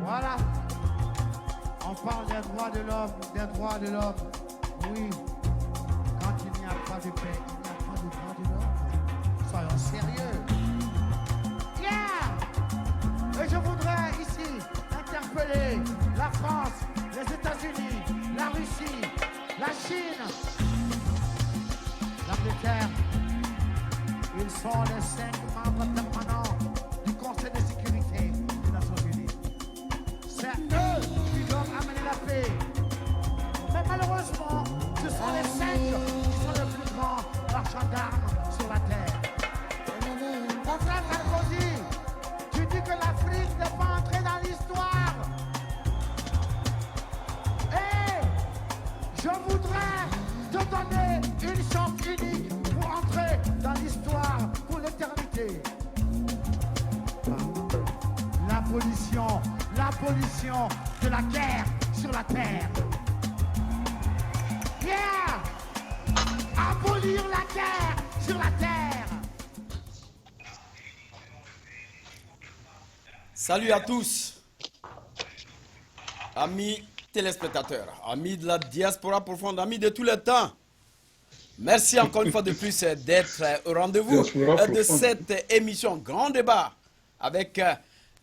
Voilà. On parle des droits de l'homme, des droits de l'homme. Oui. Quand il n'y a pas de paix, il n'y a pas de droits de l'homme. Soyons sérieux. Yeah! Et je voudrais ici interpeller la France, les États-Unis, la Russie, la Chine, l'Angleterre. Ils sont les 5 membres permanents du Conseil de sécurité des Nations Unies. C'est eux qui doivent amener la paix. Mais malheureusement, ce sont les 5 qui sont les plus grands marchands d'armes sur la terre. Mon frère Sarkozy, tu dis que l'Afrique n'est pas entrée dans l'histoire. Et je voudrais te donner une chance unique pour entrer dans l'histoire pour l'éternité. L'abolition de la guerre sur la terre. Yeah! Abolir la guerre sur la terre. Salut à tous, amis téléspectateurs, amis de la diaspora profonde, amis de tous les temps. Merci encore une fois de plus d'être au rendez-vous de cette émission Grand Débat avec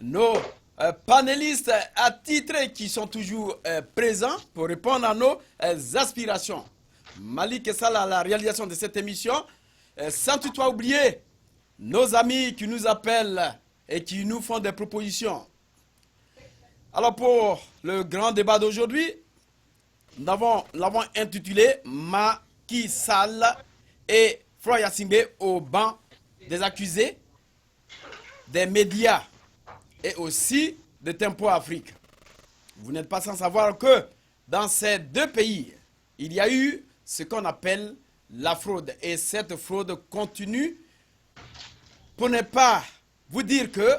nos panélistes attitrés qui sont toujours présents pour répondre à nos aspirations. Malik Sall à la réalisation de cette émission, sans toutefois oublier nos amis qui nous appellent et qui nous font des propositions. Alors pour le grand débat d'aujourd'hui, nous l'avons intitulé Macky Sall et Florian Simbe au banc des accusés, des médias et aussi de Tempo Afrique. Vous n'êtes pas sans savoir que dans ces deux pays, il y a eu ce qu'on appelle la fraude. Et cette fraude continue, pour ne pas vous dire que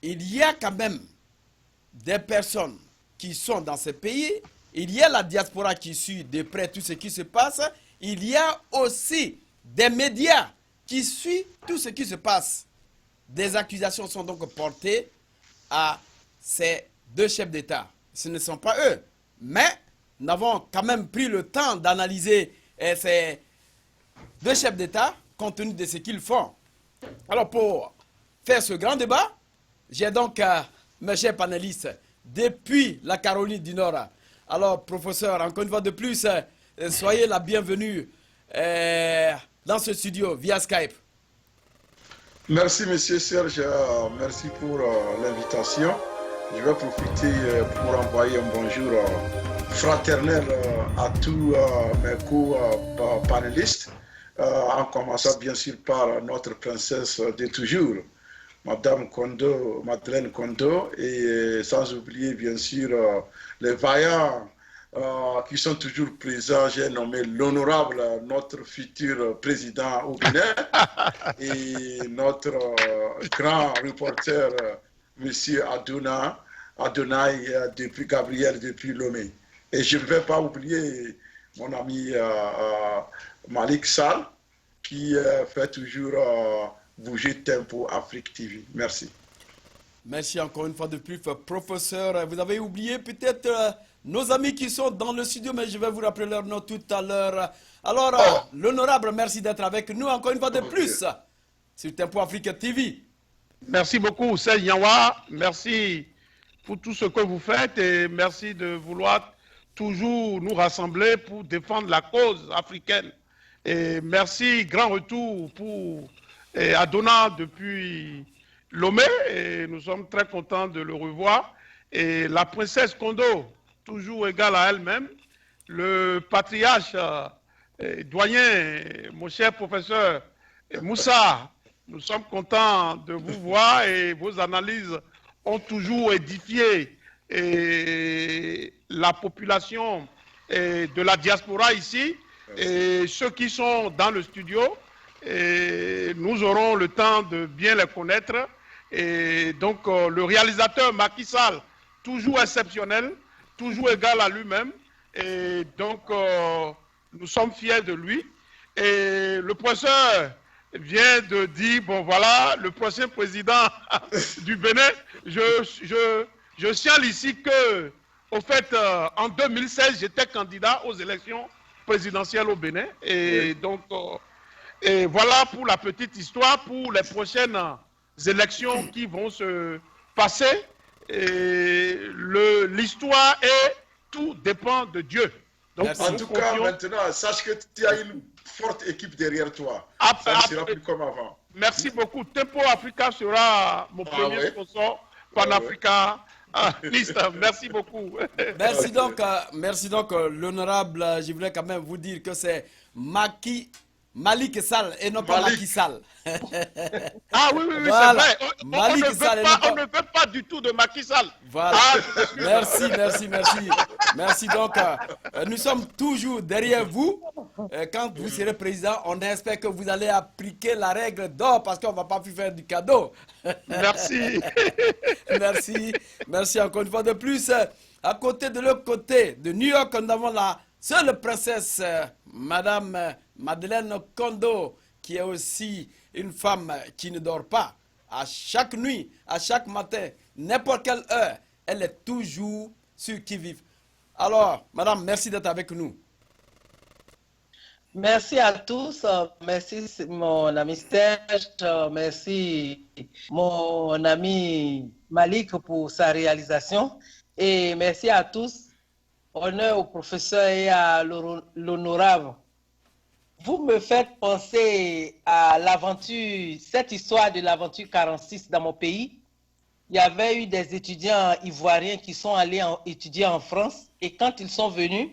il y a quand même des personnes qui sont dans ces pays, il y a la diaspora qui suit de près tout ce qui se passe, il y a aussi des médias qui suivent tout ce qui se passe. Des accusations sont donc portées à ces deux chefs d'État. Ce ne sont pas eux, mais nous avons quand même pris le temps d'analyser ces deux chefs d'État compte tenu de ce qu'ils font. Alors pour faire ce grand débat, j'ai donc mes chers panélistes depuis la Caroline du Nord. Alors professeur, encore une fois de plus, soyez la bienvenue dans ce studio via Skype. Merci monsieur Serge, merci pour l'invitation. Je vais profiter pour envoyer un bonjour fraternel à tous mes co-panélistes, en commençant bien sûr par notre princesse de toujours, Madame Kondo, Madeleine Kondo, et sans oublier bien sûr les vaillants qui sont toujours présents. J'ai nommé l'honorable, notre futur président au Bénin, et notre grand reporter, monsieur Adonai, depuis Gabriel, depuis Lomé. Et je ne vais pas oublier mon ami Malik Sall, qui fait toujours bouger Tempo Afrique TV. Merci. Merci encore une fois de plus, professeur. Vous avez oublié peut-être nos amis qui sont dans le studio, mais je vais vous rappeler leur nom tout à l'heure. Alors, l'honorable, merci d'être avec nous encore une fois de plus sur Tempo Afrique TV. Merci beaucoup, Sey Yanwa. Merci pour tout ce que vous faites et merci de vouloir toujours nous rassembler pour défendre la cause africaine. Et merci, grand retour pour Adona depuis Lomé, et nous sommes très contents de le revoir. Et la princesse Kondo, toujours égale à elle-même, le patriarche doyen, mon cher professeur Moussa, nous sommes contents de vous voir et vos analyses ont toujours édifié la population de la diaspora ici. Et ceux qui sont dans le studio, nous aurons le temps de bien les connaître. Et donc, le réalisateur Macky Sall, toujours exceptionnel, toujours égal à lui-même. Et donc, nous sommes fiers de lui. Et le professeur vient de dire, bon voilà, le prochain président du Bénin, Je signale ici que, au fait, en 2016, j'étais candidat aux élections présidentielles au Bénin. Et donc, et voilà pour la petite histoire, pour les prochaines élections qui vont se passer. L'histoire est, tout dépend de Dieu. Donc, en tout cas, maintenant, sache que tu as une forte équipe derrière toi. Ça ne sera plus comme avant. Merci beaucoup. Tempo Africa sera mon premier sponsor pan-africain. Merci beaucoup. Merci donc, l'honorable. Je voulais quand même vous dire que c'est Malik Sall et non pas Macky Sall. Ah oui, Voilà. c'est vrai. On ne veut pas du tout de Macky Sall. Voilà. Merci donc. Nous sommes toujours derrière vous. Quand vous serez président, on espère que vous allez appliquer la règle d'or parce qu'on ne va pas plus faire du cadeau. Merci. Merci encore une fois de plus. À côté de l'autre côté de New York, nous avons la seule princesse, Madame Madeleine Kondo, qui est aussi une femme qui ne dort pas. À chaque nuit, à chaque matin, n'importe quelle heure, elle est toujours sur qui-vive. Alors, Madame, merci d'être avec nous. Merci à tous. Merci mon ami Serge. Merci mon ami Malik pour sa réalisation. Et merci à tous. Honneur au professeur et à l'honorable. Vous me faites penser à l'aventure, cette histoire de l'aventure 46 dans mon pays. Il y avait eu des étudiants ivoiriens qui sont allés étudier en France. Et quand ils sont venus,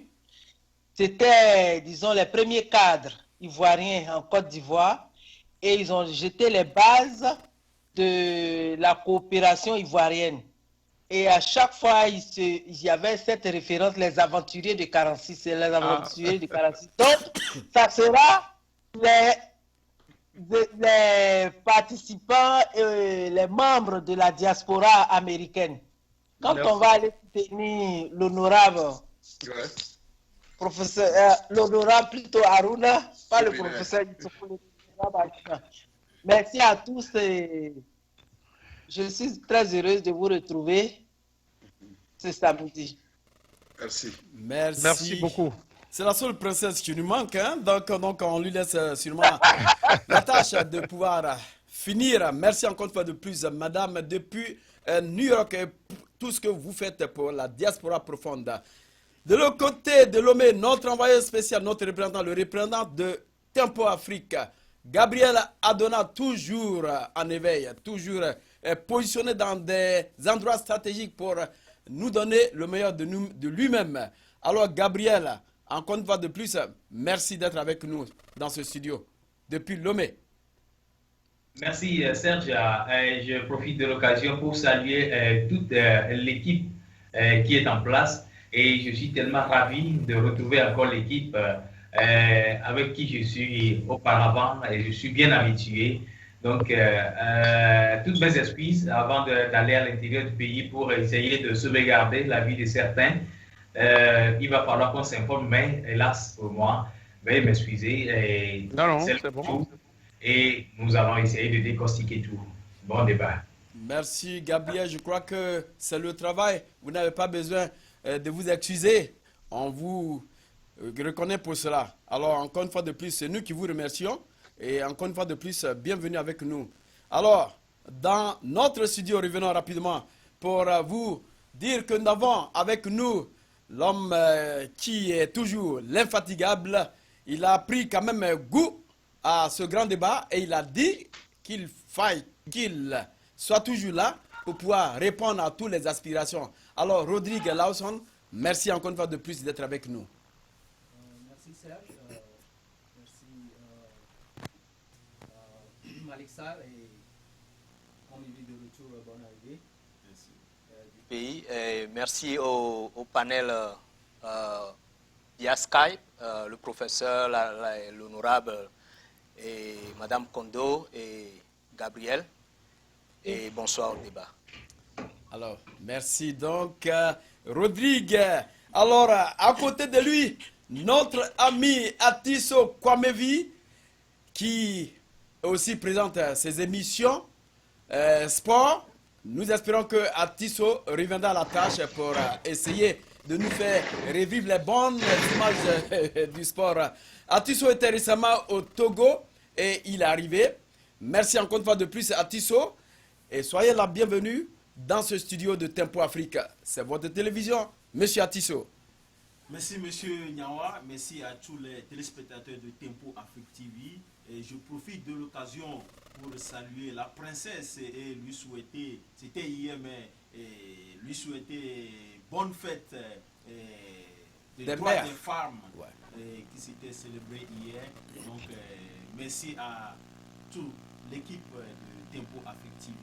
c'était, disons, les premiers cadres ivoiriens en Côte d'Ivoire. Et ils ont jeté les bases de la coopération ivoirienne. Et à chaque fois, il y avait cette référence, les aventuriers de 46, c'est les aventuriers de 46. Donc, ça sera les participants et les membres de la diaspora américaine. Quand on va aller soutenir l'honorable professeur, l'honorable plutôt Aruna, pas le professeur Yitoufou, merci à tous et je suis très heureuse de vous retrouver ce samedi. Merci beaucoup. C'est la seule princesse qui nous manque, hein? Donc on lui laisse sûrement la tâche de pouvoir finir. Merci encore une fois de plus, madame, depuis New York, et tout ce que vous faites pour la diaspora profonde. De l'autre côté de Lomé, notre envoyé spécial, notre représentant, le représentant de Tempo Afrique, Gabriel Adona, toujours en éveil, toujours positionné dans des endroits stratégiques pour nous donner le meilleur de lui-même. Alors Gabriel, encore une fois de plus, merci d'être avec nous dans ce studio depuis Lomé. Merci Serge. Je profite de l'occasion pour saluer toute l'équipe qui est en place et je suis tellement ravi de retrouver encore l'équipe avec qui je suis auparavant et je suis bien habitué. Donc, toutes mes excuses avant d'aller à l'intérieur du pays pour essayer de sauvegarder la vie de certains. Il va falloir qu'on s'informe, mais hélas pour moi, veuillez m'excuser. Non, c'est bon. Et nous allons essayer de décortiquer tout. Bon débat. Merci Gabriel, je crois que c'est le travail. Vous n'avez pas besoin de vous excuser. On vous reconnaît pour cela. Alors encore une fois de plus, c'est nous qui vous remercions. Et encore une fois de plus, bienvenue avec nous. Alors, dans notre studio, revenons rapidement pour vous dire que nous avons avec nous l'homme qui est toujours l'infatigable. Il a pris quand même goût à ce grand débat et il a dit qu'il faille qu'il soit toujours là pour pouvoir répondre à toutes les aspirations. Alors, Rodrigue Lawson, merci encore une fois de plus d'être avec nous. Merci Serge, merci Malik Sall et on est de retour, bonne arrivée. Du pays. Et merci au panel via Skype, le professeur, l'honorable et Madame Kondo et Gabriel. Et bonsoir au débat. Alors, merci donc, Rodrigue. Alors, à côté de lui, notre ami Atiso Kwamevi, qui aussi présente ses émissions sport Nous espérons que Atisso reviendra à la tâche pour essayer de nous faire revivre les bonnes images du sport. Atisso était récemment au Togo et il est arrivé. Merci encore une fois de plus Atisso et soyez la bienvenue dans ce studio de Tempo Afrique. C'est votre télévision, Monsieur Atisso. Merci Monsieur Nyawa, merci à tous les téléspectateurs de Tempo Afrique TV. Et je profite de l'occasion pour saluer la princesse et lui souhaiter, c'était hier, mais lui souhaiter bonne fête des droits des femmes qui s'était célébrée hier. Donc merci à toute l'équipe de Tempo Afrique TV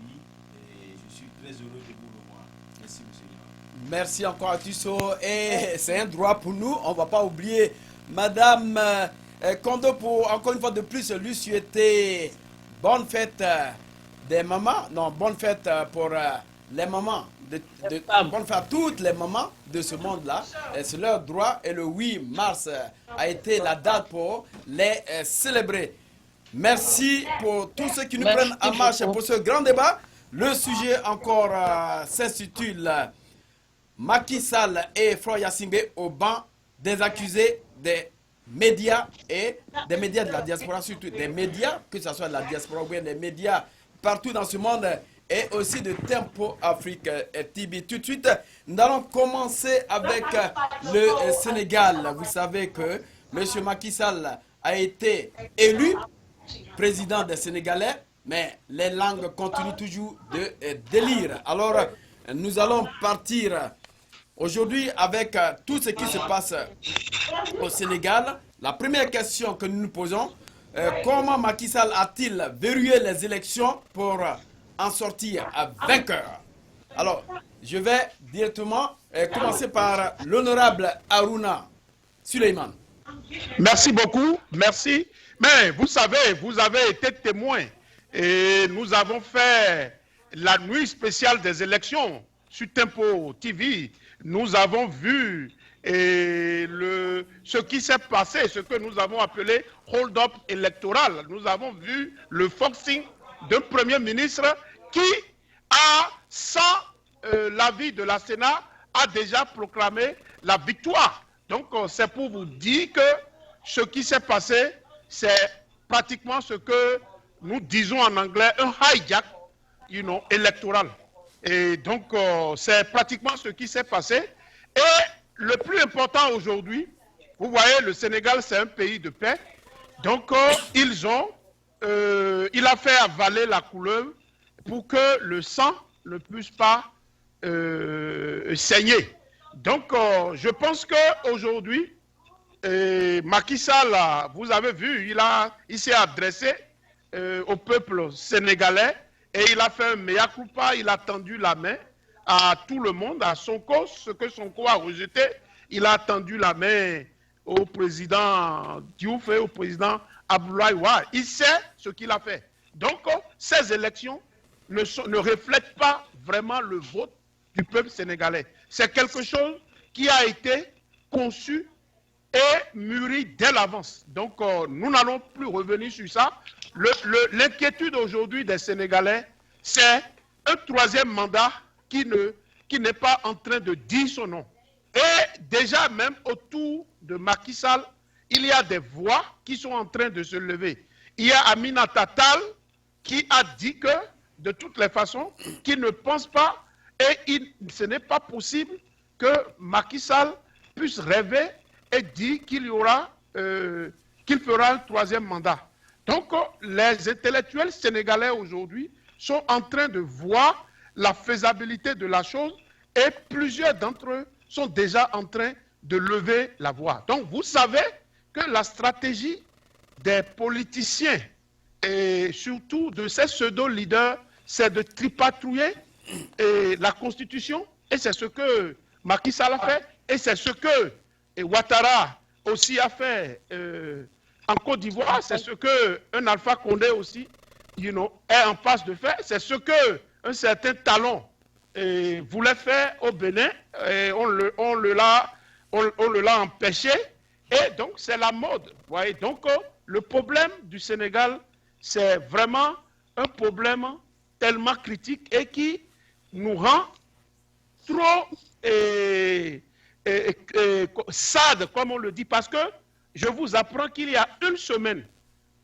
et je suis très heureux de vous revoir. Merci Monsieur Nyawa. Merci encore à Atisso et c'est un droit pour nous, on ne va pas oublier Madame Kondo pour encore une fois de plus lui souhaiter bonne fête des mamans, non bonne fête pour les mamans, bonne fête à toutes les mamans de ce monde-là, c'est leur droit et le 8 mars a été la date pour les célébrer. Merci pour tous ceux qui nous prennent en marche pour ce grand débat. Le sujet encore s'intitule Macky Sall et Faure Gnassingbé au banc des accusés des médias et des médias de la diaspora, surtout des médias, que ce soit de la diaspora ou bien des médias partout dans ce monde et aussi de Tempo Afrique TV. Tout de suite, nous allons commencer avec le Sénégal. Vous savez que M. Macky Sall a été élu président des Sénégalais, mais les langues continuent toujours de délire. Alors, nous allons partir aujourd'hui avec tout ce qui se passe au Sénégal. La première question que nous nous posons, comment Macky Sall a-t-il verrouillé les élections pour en sortir vainqueur? Alors, je vais directement commencer par l'honorable Harouna Suleiman. Merci beaucoup, merci. Mais vous savez, vous avez été témoin et nous avons fait la nuit spéciale des élections sur Tempo TV. Nous avons vu ce qui s'est passé, ce que nous avons appelé hold-up électoral. Nous avons vu le forcing d'un Premier ministre qui, sans l'avis de la Sénat, a déjà proclamé la victoire. Donc, c'est pour vous dire que ce qui s'est passé, c'est pratiquement ce que nous disons en anglais, un hijack, électoral. Et donc, c'est pratiquement ce qui s'est passé. Et le plus important aujourd'hui, vous voyez, le Sénégal, c'est un pays de paix. Donc, il a fait avaler la couleuvre pour que le sang ne puisse pas saigner. Donc, je pense qu'aujourd'hui, Macky Sall, vous avez vu, il s'est adressé au peuple sénégalais et il a fait un mea culpa, il a tendu la main à tout le monde, à Sonko, ce que Sonko a rejeté. Il a tendu la main au président Diouf et au président Abdoulaye Wade. Il sait ce qu'il a fait. Donc, ces élections ne reflètent pas vraiment le vote du peuple sénégalais. C'est quelque chose qui a été conçu et mûri dès l'avance. Donc, nous n'allons plus revenir sur ça. L'inquiétude aujourd'hui des Sénégalais, c'est un troisième mandat qui n'est pas en train de dire son nom. Et déjà, même autour de Macky Sall, il y a des voix qui sont en train de se lever. Il y a Aminata Tall qui a dit que, de toutes les façons, qu'il ne pense pas et ce n'est pas possible que Macky Sall puisse rêver et dire qu'il fera un troisième mandat. Donc, les intellectuels sénégalais aujourd'hui sont en train de voir la faisabilité de la chose et plusieurs d'entre eux sont déjà en train de lever la voix. Donc, vous savez que la stratégie des politiciens et surtout de ces pseudo-leaders, c'est de tripatouiller la Constitution et c'est ce que Macky Sall a fait et c'est ce que Ouattara aussi a fait en Côte d'Ivoire, c'est ce qu'un Alpha Condé aussi est en passe de faire, c'est ce qu'un certain Talon voulait faire au Bénin et on le l'a empêché et donc c'est la mode. Vous voyez, donc le problème du Sénégal, c'est vraiment un problème tellement critique et qui nous rend trop sad, comme on le dit, parce que je vous apprends qu'il y a une semaine,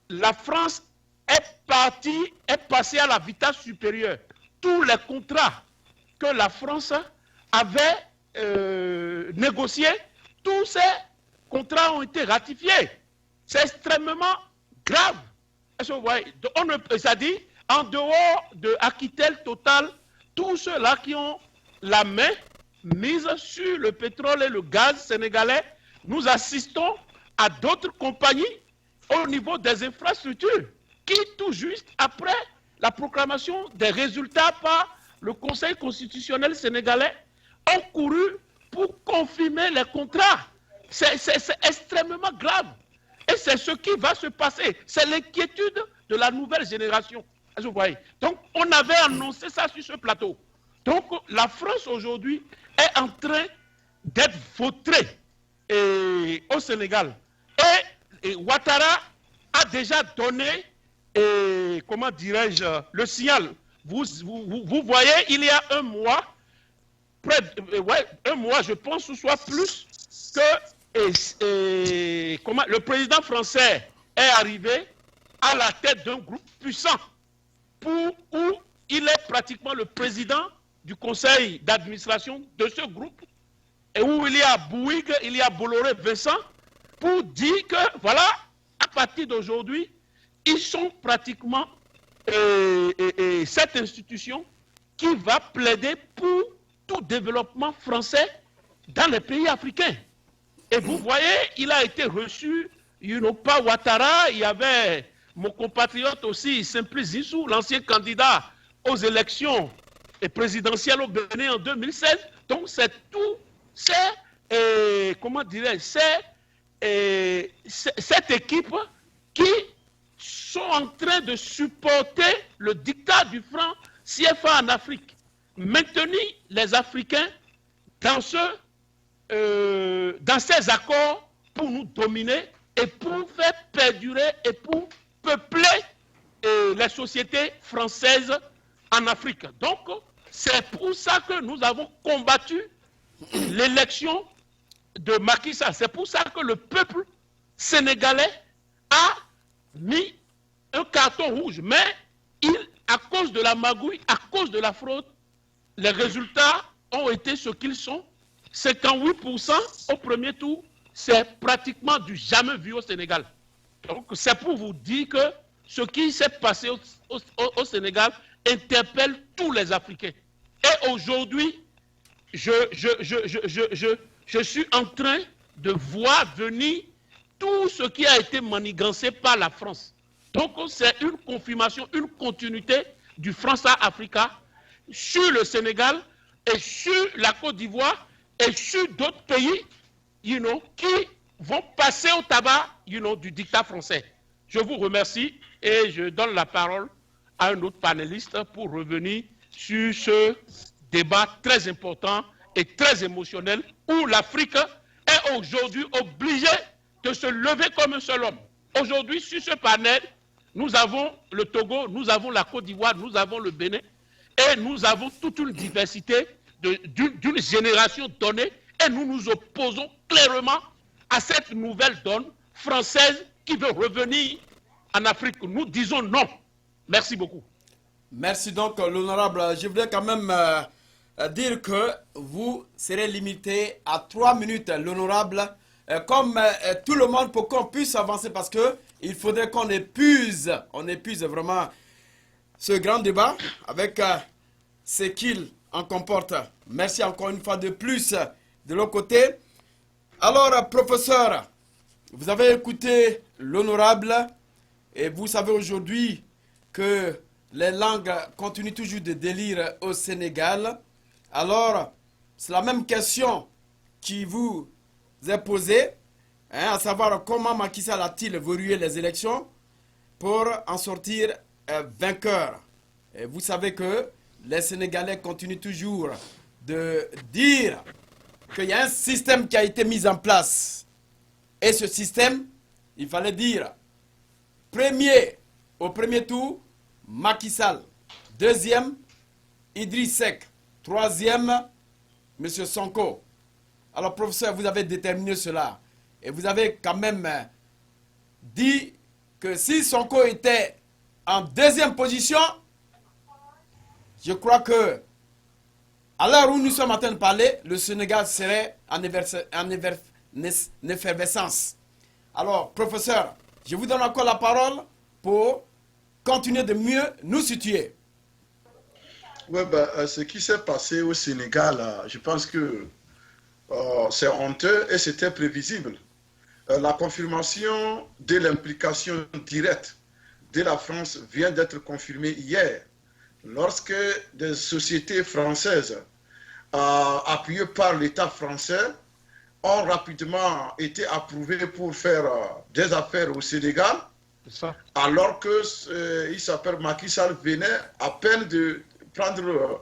la France est passée à la vitesse supérieure. Tous les contrats que la France avait négociés, tous ces contrats ont été ratifiés. C'est extrêmement grave. C'est-à-dire, en dehors de Alcatel, Total, tous ceux-là qui ont la main mise sur le pétrole et le gaz sénégalais, nous assistons à d'autres compagnies au niveau des infrastructures qui, tout juste après la proclamation des résultats par le Conseil constitutionnel sénégalais, ont couru pour confirmer les contrats. C'est extrêmement grave. Et c'est ce qui va se passer. C'est l'inquiétude de la nouvelle génération. Vous voyez. Donc, on avait annoncé ça sur ce plateau. Donc, la France aujourd'hui est en train d'être vautrée au Sénégal. Et Ouattara a déjà donné, comment dirais-je, le signal. Vous voyez, il y a un mois, un mois, je pense, ou soit plus, que le président français est arrivé à la tête d'un groupe puissant où il est pratiquement le président du conseil d'administration de ce groupe et où il y a Bouygues, il y a Bolloré Vincent pour dire que, voilà, à partir d'aujourd'hui, ils sont pratiquement cette institution qui va plaider pour tout développement français dans les pays africains. Et vous voyez, il a été reçu, par Ouattara, il y avait mon compatriote aussi, Simplice Zissou, l'ancien candidat aux élections présidentielles au Bénin en 2016. Donc c'est tout, comment dirais-je, cette équipe qui sont en train de supporter le diktat du franc CFA en Afrique. Maintenir les Africains dans ces accords pour nous dominer et pour faire perdurer et pour peupler les sociétés françaises en Afrique. Donc, c'est pour ça que nous avons combattu l'élection de Macky Sall. C'est pour ça que le peuple sénégalais a mis un carton rouge. Mais à cause de la magouille, à cause de la fraude, les résultats ont été ce qu'ils sont. 58% au premier tour, c'est pratiquement du jamais vu au Sénégal. Donc, c'est pour vous dire que ce qui s'est passé au Sénégal interpelle tous les Africains. Et aujourd'hui, je suis en train de voir venir tout ce qui a été manigancé par la France. Donc, c'est une confirmation, une continuité du France-Africa sur le Sénégal et sur la Côte d'Ivoire et sur d'autres pays, qui vont passer au tabac, du dictat français. Je vous remercie et je donne la parole à un autre panéliste pour revenir sur ce débat très important et très émotionnel où l'Afrique est aujourd'hui obligée de se lever comme un seul homme. Aujourd'hui, sur ce panel, nous avons le Togo, nous avons la Côte d'Ivoire, nous avons le Bénin et nous avons toute une diversité d'une génération donnée et nous nous opposons clairement à cette nouvelle donne française qui veut revenir en Afrique. Nous disons non. Merci beaucoup. Merci donc, l'honorable. Je voudrais quand même dire que vous serez limité à 3 minutes, l'honorable, comme tout le monde, pour qu'on puisse avancer, parce qu'il faudrait qu'on épuise vraiment ce grand débat avec ce qu'il en comporte. Merci encore une fois de plus de l'autre côté. Alors, professeur, vous avez écouté l'honorable et vous savez aujourd'hui que les langues continuent toujours de délire au Sénégal. Alors, c'est la même question qui vous est posée, à savoir comment Macky Sall a-t-il verrouillé les élections pour en sortir vainqueur. Et vous savez que les Sénégalais continuent toujours de dire qu'il y a un système qui a été mis en place. Et ce système, il fallait dire, au premier tour, Macky Sall. Deuxième, Idriss Seck. troisième, M. Sonko. Alors, professeur, vous avez déterminé cela. Et vous avez quand même dit que si Sonko était en deuxième position, je crois que à l'heure où nous sommes en train de parler, le Sénégal serait en effervescence. Alors, professeur, je vous donne encore la parole pour continuer de mieux nous situer. Oui, ce qui s'est passé au Sénégal, je pense que c'est honteux et c'était prévisible. La confirmation de l'implication directe de la France vient d'être confirmée hier, lorsque des sociétés françaises appuyées par l'État français ont rapidement été approuvées pour faire des affaires au Sénégal, alors que il s'appelle Macky Sall venait à peine de prendre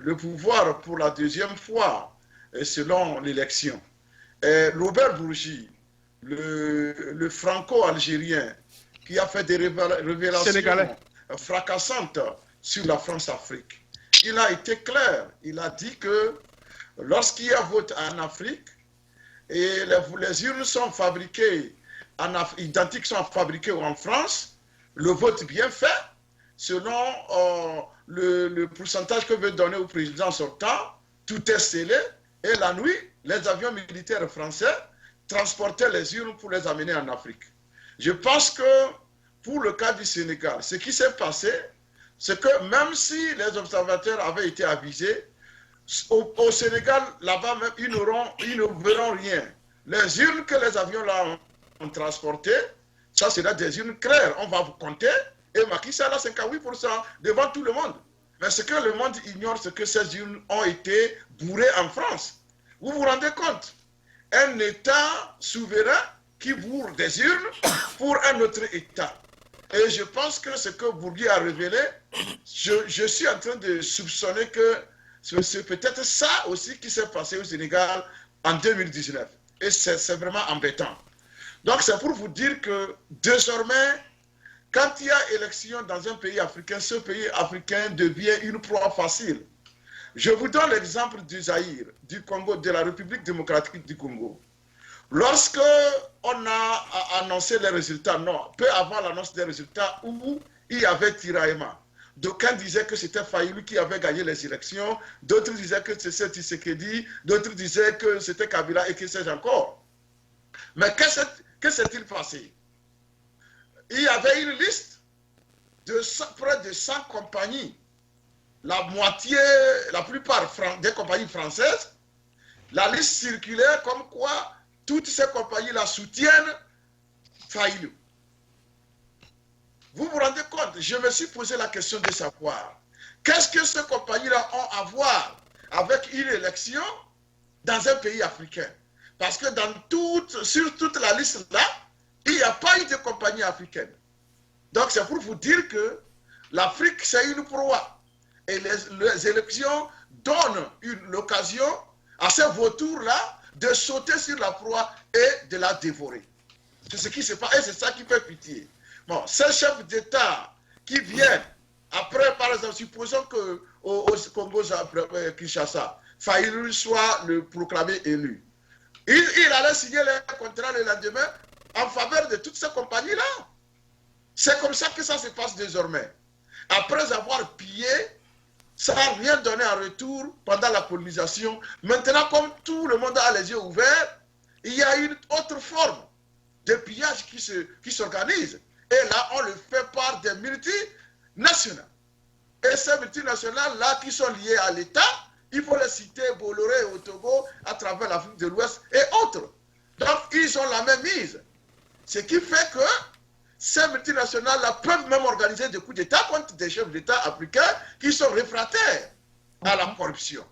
le pouvoir pour la deuxième fois selon l'élection. Robert Bourgi, le franco-algérien qui a fait des révélations fracassantes sur la France-Afrique, il a été clair, il a dit que lorsqu'il y a vote en Afrique et les urnes sont fabriquées identiques sont fabriquées en France, le vote bien fait, selon le pourcentage que veut donner au président sortant, tout est scellé, et la nuit, les avions militaires français transportaient les urnes pour les amener en Afrique. Je pense que pour le cas du Sénégal, ce qui s'est passé, c'est que même si les observateurs avaient été avisés, au Sénégal, là-bas même, ils ne verront rien. Les urnes que les avions là ont transportées, ça sera des urnes claires. On va vous compter, et Macky Sall a 58% devant tout le monde. Mais ce que le monde ignore, c'est que ces urnes ont été bourrées en France. Vous vous rendez compte? Un État souverain qui bourre des urnes pour un autre État. Et je pense que ce que Bourgi a révélé, je suis en train de soupçonner que c'est peut-être ça aussi qui s'est passé au Sénégal en 2019. Et c'est vraiment embêtant. Donc c'est pour vous dire que désormais, quand il y a élection dans un pays africain, ce pays africain devient une proie facile. Je vous donne l'exemple du Zaïre, du Congo, de la République démocratique du Congo. Lorsque on a annoncé les résultats, non, peu avant l'annonce des résultats, où il y avait tiraillement. D'aucuns disaient que c'était Fayoulou qui avait gagné les élections, d'autres disaient que c'était Tshisekedi, d'autres disaient que c'était Kabila et que sais-je encore. Mais que s'est-il passé? Il y avait une liste de près de 100 compagnies, la moitié, la plupart des compagnies françaises. La liste circulait comme quoi toutes ces compagnies-là soutiennent Fayoulou. Vous vous rendez compte? Je me suis posé la question de savoir qu'est-ce que ces compagnies-là ont à voir avec une élection dans un pays africain. Parce que sur toute la liste-là, il n'y a pas eu de compagnie africaine. Donc c'est pour vous dire que l'Afrique, c'est une proie. Et les élections donnent l'occasion à ces vautours-là de sauter sur la proie et de la dévorer. C'est ce qui se passe et c'est ça qui fait pitié. Bon, ces chefs d'État qui viennent, après, par exemple, supposons qu'au Congo, Kinshasa, Fayoulou soit le proclamé élu. Il allait signer les contrats le lendemain en faveur de toutes ces compagnies-là. C'est comme ça que ça se passe désormais. Après avoir pillé, ça n'a rien donné en retour pendant la colonisation. Maintenant, comme tout le monde a les yeux ouverts, il y a une autre forme de pillage qui s'organise. Et là, on le fait par des multinationales. Et ces multinationales-là qui sont liées à l'État, il faut les citer, Bolloré au Togo, à travers l'Afrique de l'Ouest et autres. Donc, ils ont la même mise. Ce qui fait que ces multinationales-là peuvent même organiser des coups d'État contre des chefs d'État africains qui sont réfractaires à la corruption.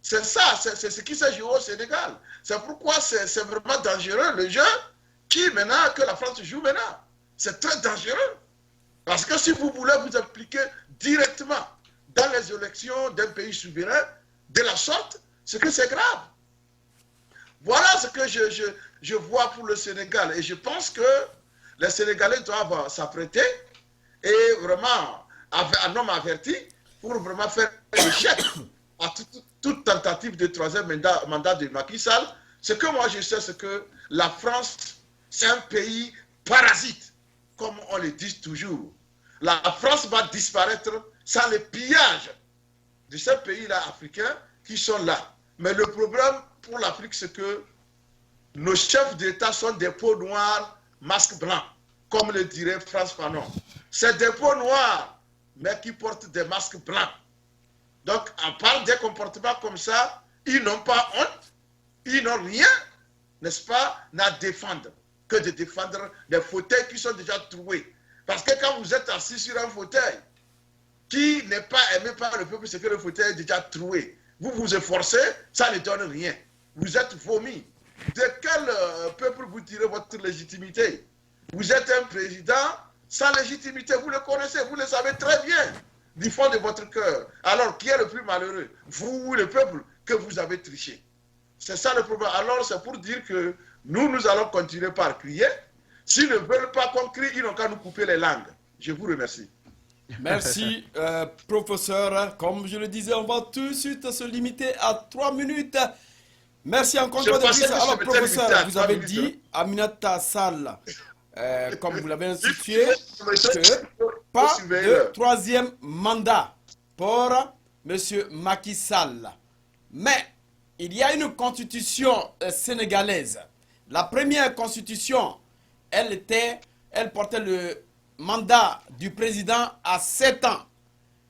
C'est ça, c'est ce qui s'est joué au Sénégal. C'est pourquoi c'est vraiment dangereux le jeu que la France joue maintenant. C'est très dangereux. Parce que si vous voulez vous impliquer directement dans les élections d'un pays souverain, de la sorte, c'est que c'est grave. Voilà ce que je vois pour le Sénégal. Et je pense que les Sénégalais doivent s'apprêter et vraiment, un homme averti, pour vraiment faire échec à toute tentative de troisième mandat de Macky Sall. Ce que moi je sais, c'est que la France, c'est un pays parasite, comme on le dit toujours. La France va disparaître sans le pillage de ces pays-là africains qui sont là. Mais le problème pour l'Afrique, c'est que nos chefs d'État sont des peaux noires, masques blancs, comme le dirait France Fanon. C'est des peaux noires, mais qui portent des masques blancs. Donc, à part des comportements comme ça, ils n'ont pas honte, ils n'ont rien, n'est-ce pas, à défendre, que de défendre des fauteuils qui sont déjà troués. Parce que quand vous êtes assis sur un fauteuil qui n'est pas aimé par le peuple, c'est que le fauteuil est déjà troué. Vous vous efforcez, ça ne donne rien. Vous êtes vomi. De quel peuple vous tirez votre légitimité? Vous êtes un président sans légitimité, vous le connaissez, vous le savez très bien, du fond de votre cœur. Alors, qui est le plus malheureux? Vous ou le peuple que vous avez triché? C'est ça le problème. Alors, c'est pour dire que nous allons continuer par crier. S'ils ne veulent pas qu'on crie, ils n'ont qu'à nous couper les langues. Je vous remercie. Merci, professeur. Comme je le disais, on va tout de suite se limiter à 3 minutes. Merci encore une fois de plus. Alors, professeur, vous avez dit, Aminata Sall, comme vous l'avez institué, que pas de troisième mandat pour M. Macky Sall. Mais il y a une constitution sénégalaise. La première constitution, elle portait le mandat du président à 7 ans.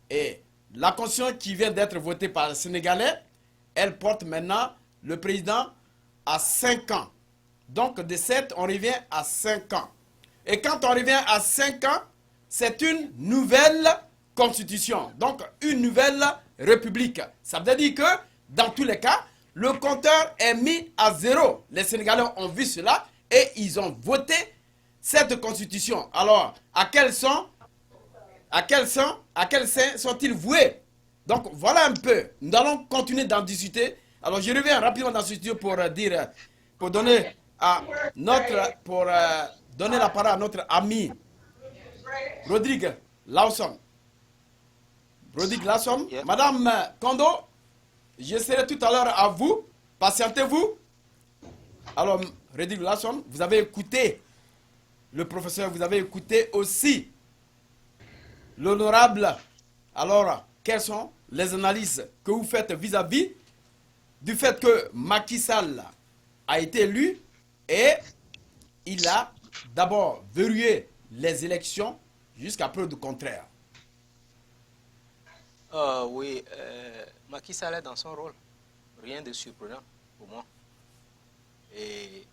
Et la constitution qui vient d'être votée par les Sénégalais, elle porte maintenant le président à 5 ans. Donc de 7, on revient à 5 ans. Et quand on revient à 5 ans, c'est une nouvelle constitution. Donc une nouvelle république. Ça veut dire que dans tous les cas, le compteur est mis à 0. Les Sénégalais ont vu cela et ils ont voté cette constitution. Alors, à quel sein sont-ils voués? Donc voilà un peu. Nous allons continuer d'en discuter. Alors je reviens rapidement dans ce studio pour donner la parole à notre ami Rodrigue Lawson. Yeah. Madame Kondo, je serai tout à l'heure à vous. Patientez-vous. Alors, Rodrigue Lawson, vous avez écouté le professeur, vous avez écouté aussi l'honorable. Alors, quelles sont les analyses que vous faites vis-à-vis du fait que Macky Sall a été élu et il a d'abord verrouillé les élections jusqu'à preuve du contraire? Oui, Macky Sall est dans son rôle. Rien de surprenant pour moi. Et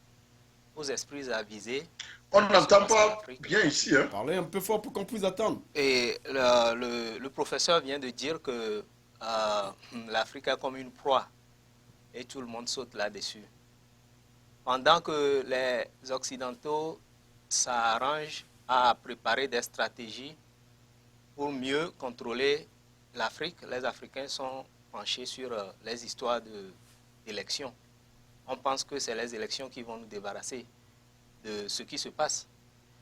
aux esprits avisés. On n'entend pas bien ici. Hein? Parlez un peu fort pour qu'on puisse attendre. Et le professeur vient de dire que l'Afrique est comme une proie. Et tout le monde saute là-dessus. Pendant que les Occidentaux s'arrangent à préparer des stratégies pour mieux contrôler l'Afrique, les Africains sont penchés sur les histoires d'élections. On pense que c'est les élections qui vont nous débarrasser de ce qui se passe.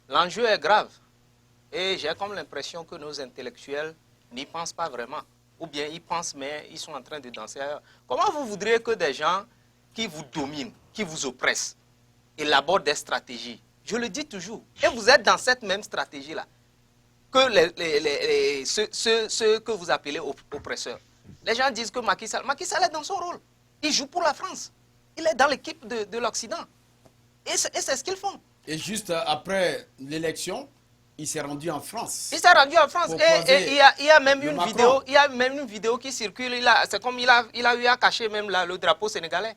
L'enjeu est grave et j'ai comme l'impression que nos intellectuels n'y pensent pas vraiment. Ou bien ils pensent, mais ils sont en train de danser ailleurs. Comment vous voudriez que des gens qui vous dominent, qui vous oppressent, élaborent des stratégies? Je le dis toujours. Et vous êtes dans cette même stratégie-là que ceux que vous appelez oppresseurs. Les gens disent que Macky Sall est dans son rôle. Il joue pour la France. Il est dans l'équipe de l'Occident. Et c'est ce qu'ils font. Et juste après l'élection, il s'est rendu en France. Il s'est rendu en France et il y a même une vidéo. Il y a même une vidéo qui circule. C'est comme il a eu à cacher même le drapeau sénégalais.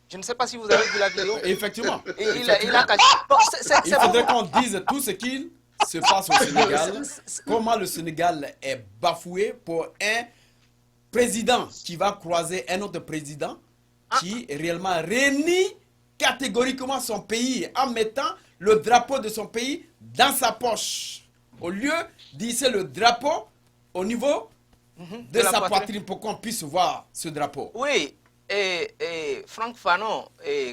Je ne sais pas si vous avez vu la vidéo. Effectivement. Il a caché. Bon, il faudrait qu'on dise tout ce qu'il se passe au Sénégal. Comment le Sénégal est bafoué pour un président qui va croiser un autre président qui réellement réunit catégoriquement son pays en mettant le drapeau de son pays dans sa poche. Au lieu d'hisser le drapeau au niveau de sa poitrine pour qu'on puisse voir ce drapeau. Oui, et Franck Fanon,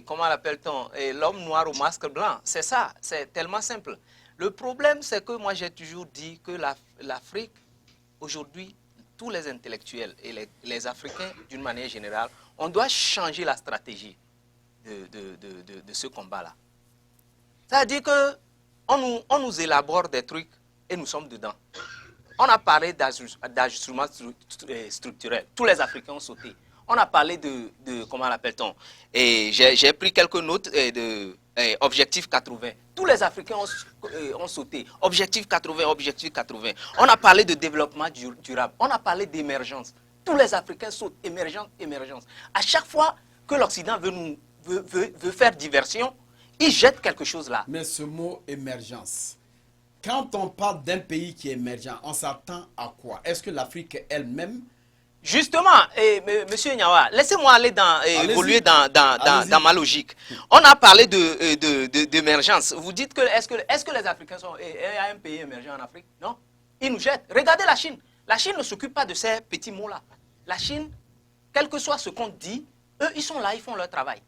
comment l'appelle-t-on, l'homme noir au masque blanc, c'est ça, c'est tellement simple. Le problème, c'est que moi j'ai toujours dit que l'Afrique, aujourd'hui, tous les intellectuels et les Africains d'une manière générale, on doit changer la stratégie de ce combat-là. C'est-à-dire qu'on nous élabore des trucs et nous sommes dedans. On a parlé d'ajustement structurel. Tous les Africains ont sauté. On a parlé comment l'appelle-t-on? Et j'ai pris quelques notes de objectif 80. Tous les Africains ont sauté. Objectif 80, objectif 80. On a parlé de développement durable. On a parlé d'émergence. Tous les Africains sautent. Émergence, émergence. À chaque fois que l'Occident veut faire diversion, il jette quelque chose là. Mais ce mot émergence, quand on parle d'un pays qui est émergent, on s'attend à quoi? Est-ce que l'Afrique elle-même... Justement, Monsieur Nyawa, laissez-moi aller évoluer dans ma logique. On a parlé d'émergence. Vous dites que est-ce que les Africains sont un pays émergent en Afrique? Non. Ils nous jettent. Regardez la Chine. La Chine ne s'occupe pas de ces petits mots-là. La Chine, quel que soit ce qu'on dit, eux, ils sont là, ils font leur travail.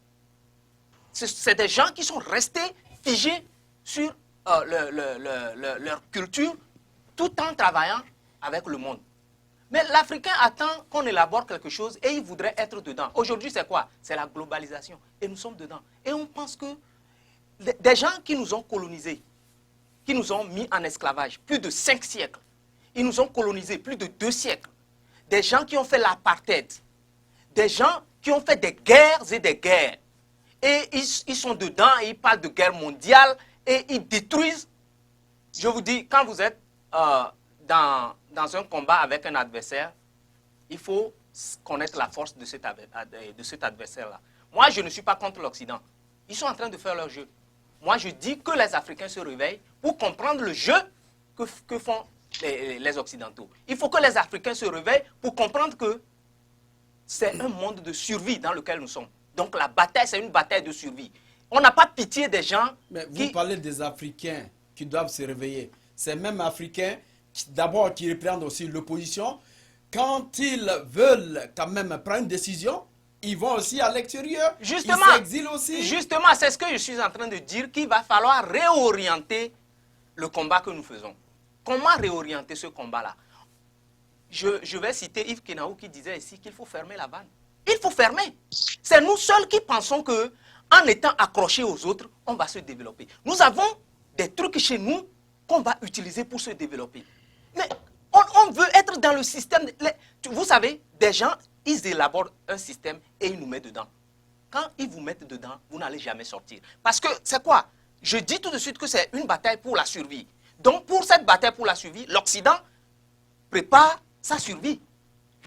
C'est des gens qui sont restés figés sur leur culture tout en travaillant avec le monde. Mais l'Africain attend qu'on élabore quelque chose et il voudrait être dedans. Aujourd'hui, c'est quoi? C'est la globalisation. Et nous sommes dedans. Et on pense que des gens qui nous ont colonisés, qui nous ont mis en esclavage plus de 5 siècles, ils nous ont colonisés plus de 2 siècles, des gens qui ont fait l'apartheid, des gens qui ont fait des guerres et des guerres, et ils sont dedans, et ils parlent de guerre mondiale, et ils détruisent. Je vous dis, quand vous êtes dans un combat avec un adversaire, il faut connaître la force de cet adversaire-là. Moi, je ne suis pas contre l'Occident. Ils sont en train de faire leur jeu. Moi, je dis que les Africains se réveillent pour comprendre le jeu que font les Occidentaux. Il faut que les Africains se réveillent pour comprendre que c'est un monde de survie dans lequel nous sommes. Donc la bataille, c'est une bataille de survie. On n'a pas pitié des gens. Mais vous parlez des Africains qui doivent se réveiller. Ces mêmes Africains, d'abord, qui reprennent aussi l'opposition, quand ils veulent quand même prendre une décision, ils vont aussi à l'extérieur. Justement, ils s'exilent aussi. Justement, c'est ce que je suis en train de dire, qu'il va falloir réorienter le combat que nous faisons. Comment réorienter ce combat-là? Je vais citer Yves Kenaou qui disait ici qu'il faut fermer la vanne. Il faut fermer. C'est nous seuls qui pensons que, en étant accrochés aux autres, on va se développer. Nous avons des trucs chez nous qu'on va utiliser pour se développer. Mais on veut être dans le système. Vous savez, des gens, ils élaborent un système et ils nous mettent dedans. Quand ils vous mettent dedans, vous n'allez jamais sortir. Parce que c'est quoi? Je dis tout de suite que c'est une bataille pour la survie. Donc pour cette bataille pour la survie, l'Occident prépare sa survie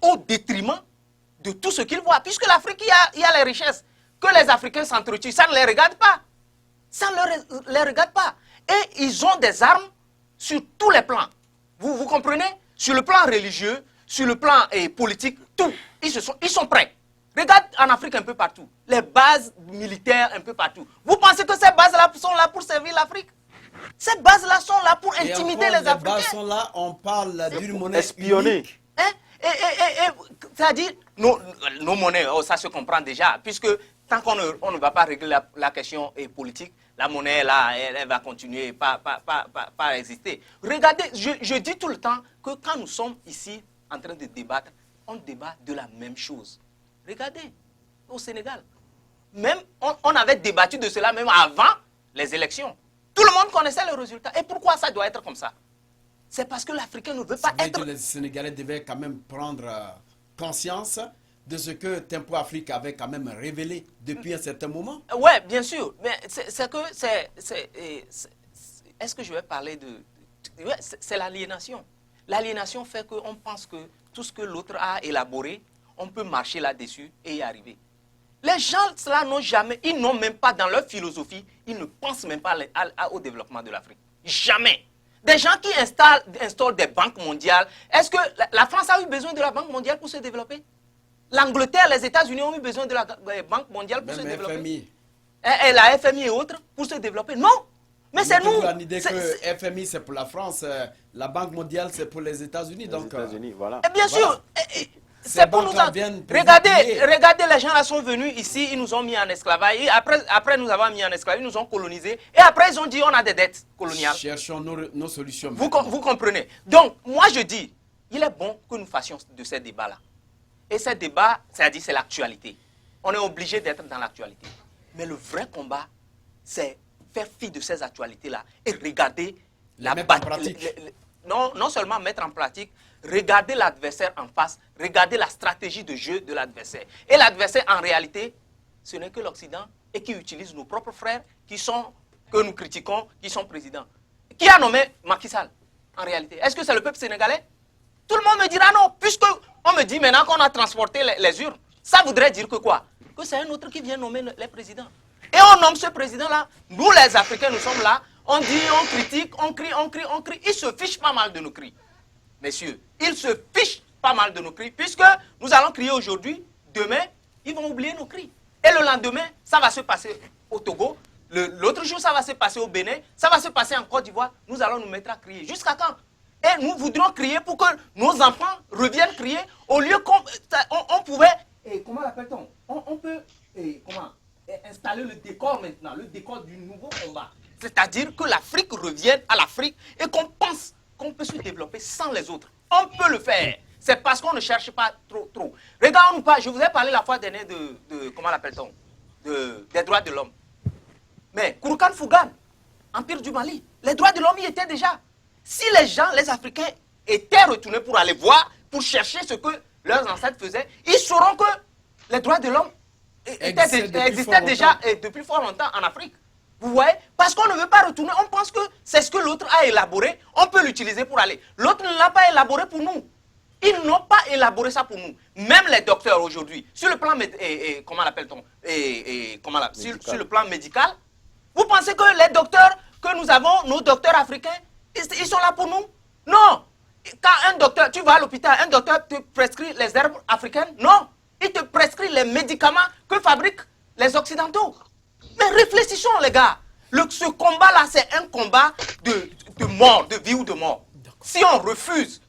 au détriment de tout ce qu'il voit. Puisque l'Afrique, il y a les richesses. Que les Africains s'entretuent, ça ne les regarde pas. Ça ne les regarde pas. Et ils ont des armes sur tous les plans. Vous comprenez? Sur le plan religieux, sur le plan politique, tout. Ils sont prêts. Regarde en Afrique un peu partout. Les bases militaires un peu partout. Vous pensez que ces bases-là sont là pour servir l'Afrique? Ces bases-là sont là pour intimider les Africains. Les bases sont là, on parle d'une monnaie espionnée. C'est-à-dire, nos monnaies, ça se comprend déjà, puisque tant qu'on ne va pas régler la question politique, la monnaie, là, elle va continuer pas exister. Regardez, je dis tout le temps que quand nous sommes ici en train de débattre, on débat de la même chose. Regardez, au Sénégal, même on avait débattu de cela même avant les élections. Tout le monde connaissait le résultat. Et pourquoi ça doit être comme ça? C'est parce que l'Africain ne veut pas être... Que les Sénégalais devaient quand même prendre conscience de ce que Tempo Afrique avait quand même révélé depuis un certain moment. Oui, bien sûr. Mais est-ce que je vais parler de... C'est l'aliénation. L'aliénation fait qu'on pense que tout ce que l'autre a élaboré, on peut marcher là-dessus et y arriver. Les gens, cela n'ont jamais, ils n'ont même pas dans leur philosophie, ils ne pensent même pas au développement de l'Afrique. Jamais. Des gens qui installent des banques mondiales. Est-ce que la France a eu besoin de la Banque mondiale pour se développer? L'Angleterre, les États-Unis ont eu besoin de la Banque mondiale pour se développer? FMI. Et la FMI et autres pour se développer? Non. Mais c'est nous. L'idée que FMI c'est pour la France, la Banque mondiale c'est pour les États-Unis. Les États-Unis, voilà. Et bien sûr. C'est pour nous. Regardez, les gens là sont venus ici, ils nous ont mis en esclavage. Et après nous avons mis en esclavage, ils nous ont colonisés. Et après, ils ont dit on a des dettes coloniales. Cherchons nos solutions. Vous comprenez? Donc, moi je dis, il est bon que nous fassions de ces débats-là. Et ces débats, c'est-à-dire c'est l'actualité. On est obligé d'être dans l'actualité. Mais le vrai combat, c'est faire fi de ces actualités-là et regarder la bataille. Non seulement mettre en pratique, regarder l'adversaire en face, regarder la stratégie de jeu de l'adversaire. Et l'adversaire, en réalité, ce n'est que l'Occident et qui utilise nos propres frères que nous critiquons, qui sont présidents. Qui a nommé Macky Sall, en réalité? Est-ce que c'est le peuple sénégalais? Tout le monde me dira non, puisque on me dit maintenant qu'on a transporté les urnes. Ça voudrait dire que quoi? Que c'est un autre qui vient nommer les présidents. Et on nomme ce président-là. Nous, les Africains, nous sommes là. On dit, on critique, on crie, on crie, on crie. Ils se fichent pas mal de nos cris. Messieurs, ils se fichent pas mal de nos cris, puisque nous allons crier aujourd'hui, demain, ils vont oublier nos cris. Et le lendemain, ça va se passer au Togo. L'autre jour, ça va se passer au Bénin. Ça va se passer en Côte d'Ivoire. Nous allons nous mettre à crier. Jusqu'à quand? Et nous voudrons crier pour que nos enfants reviennent crier au lieu qu'on pouvait... Et comment l'appelle-t-on? On peut installer le décor maintenant, le décor du nouveau combat. C'est-à-dire que l'Afrique revienne à l'Afrique et qu'on pense qu'on peut se développer sans les autres. On peut le faire. C'est parce qu'on ne cherche pas trop. Regardons-nous pas, je vous ai parlé la fois dernière comment l'appelle-t-on? Des droits de l'homme. Mais Kouroukan Fougan, Empire du Mali, les droits de l'homme y étaient déjà. Si les gens, les Africains, étaient retournés pour aller voir, pour chercher ce que leurs ancêtres faisaient, ils sauront que les droits de l'homme existaient déjà depuis fort longtemps en Afrique. Vous voyez? Parce qu'on ne veut pas retourner, on pense que c'est ce que l'autre a élaboré, on peut l'utiliser pour aller. L'autre ne l'a pas élaboré pour nous. Ils n'ont pas élaboré ça pour nous. Même les docteurs aujourd'hui, sur le plan comment l'appelle-t-on? Sur le plan médical, vous pensez que les docteurs que nous avons, nos docteurs africains, ils sont là pour nous? Non. Quand un docteur, tu vas à l'hôpital, un docteur te prescrit les herbes africaines? Non. Il te prescrit les médicaments que fabriquent les Occidentaux. Mais réfléchissons, les gars. Ce combat-là, c'est un combat de mort, de vie ou de mort. Si on refuse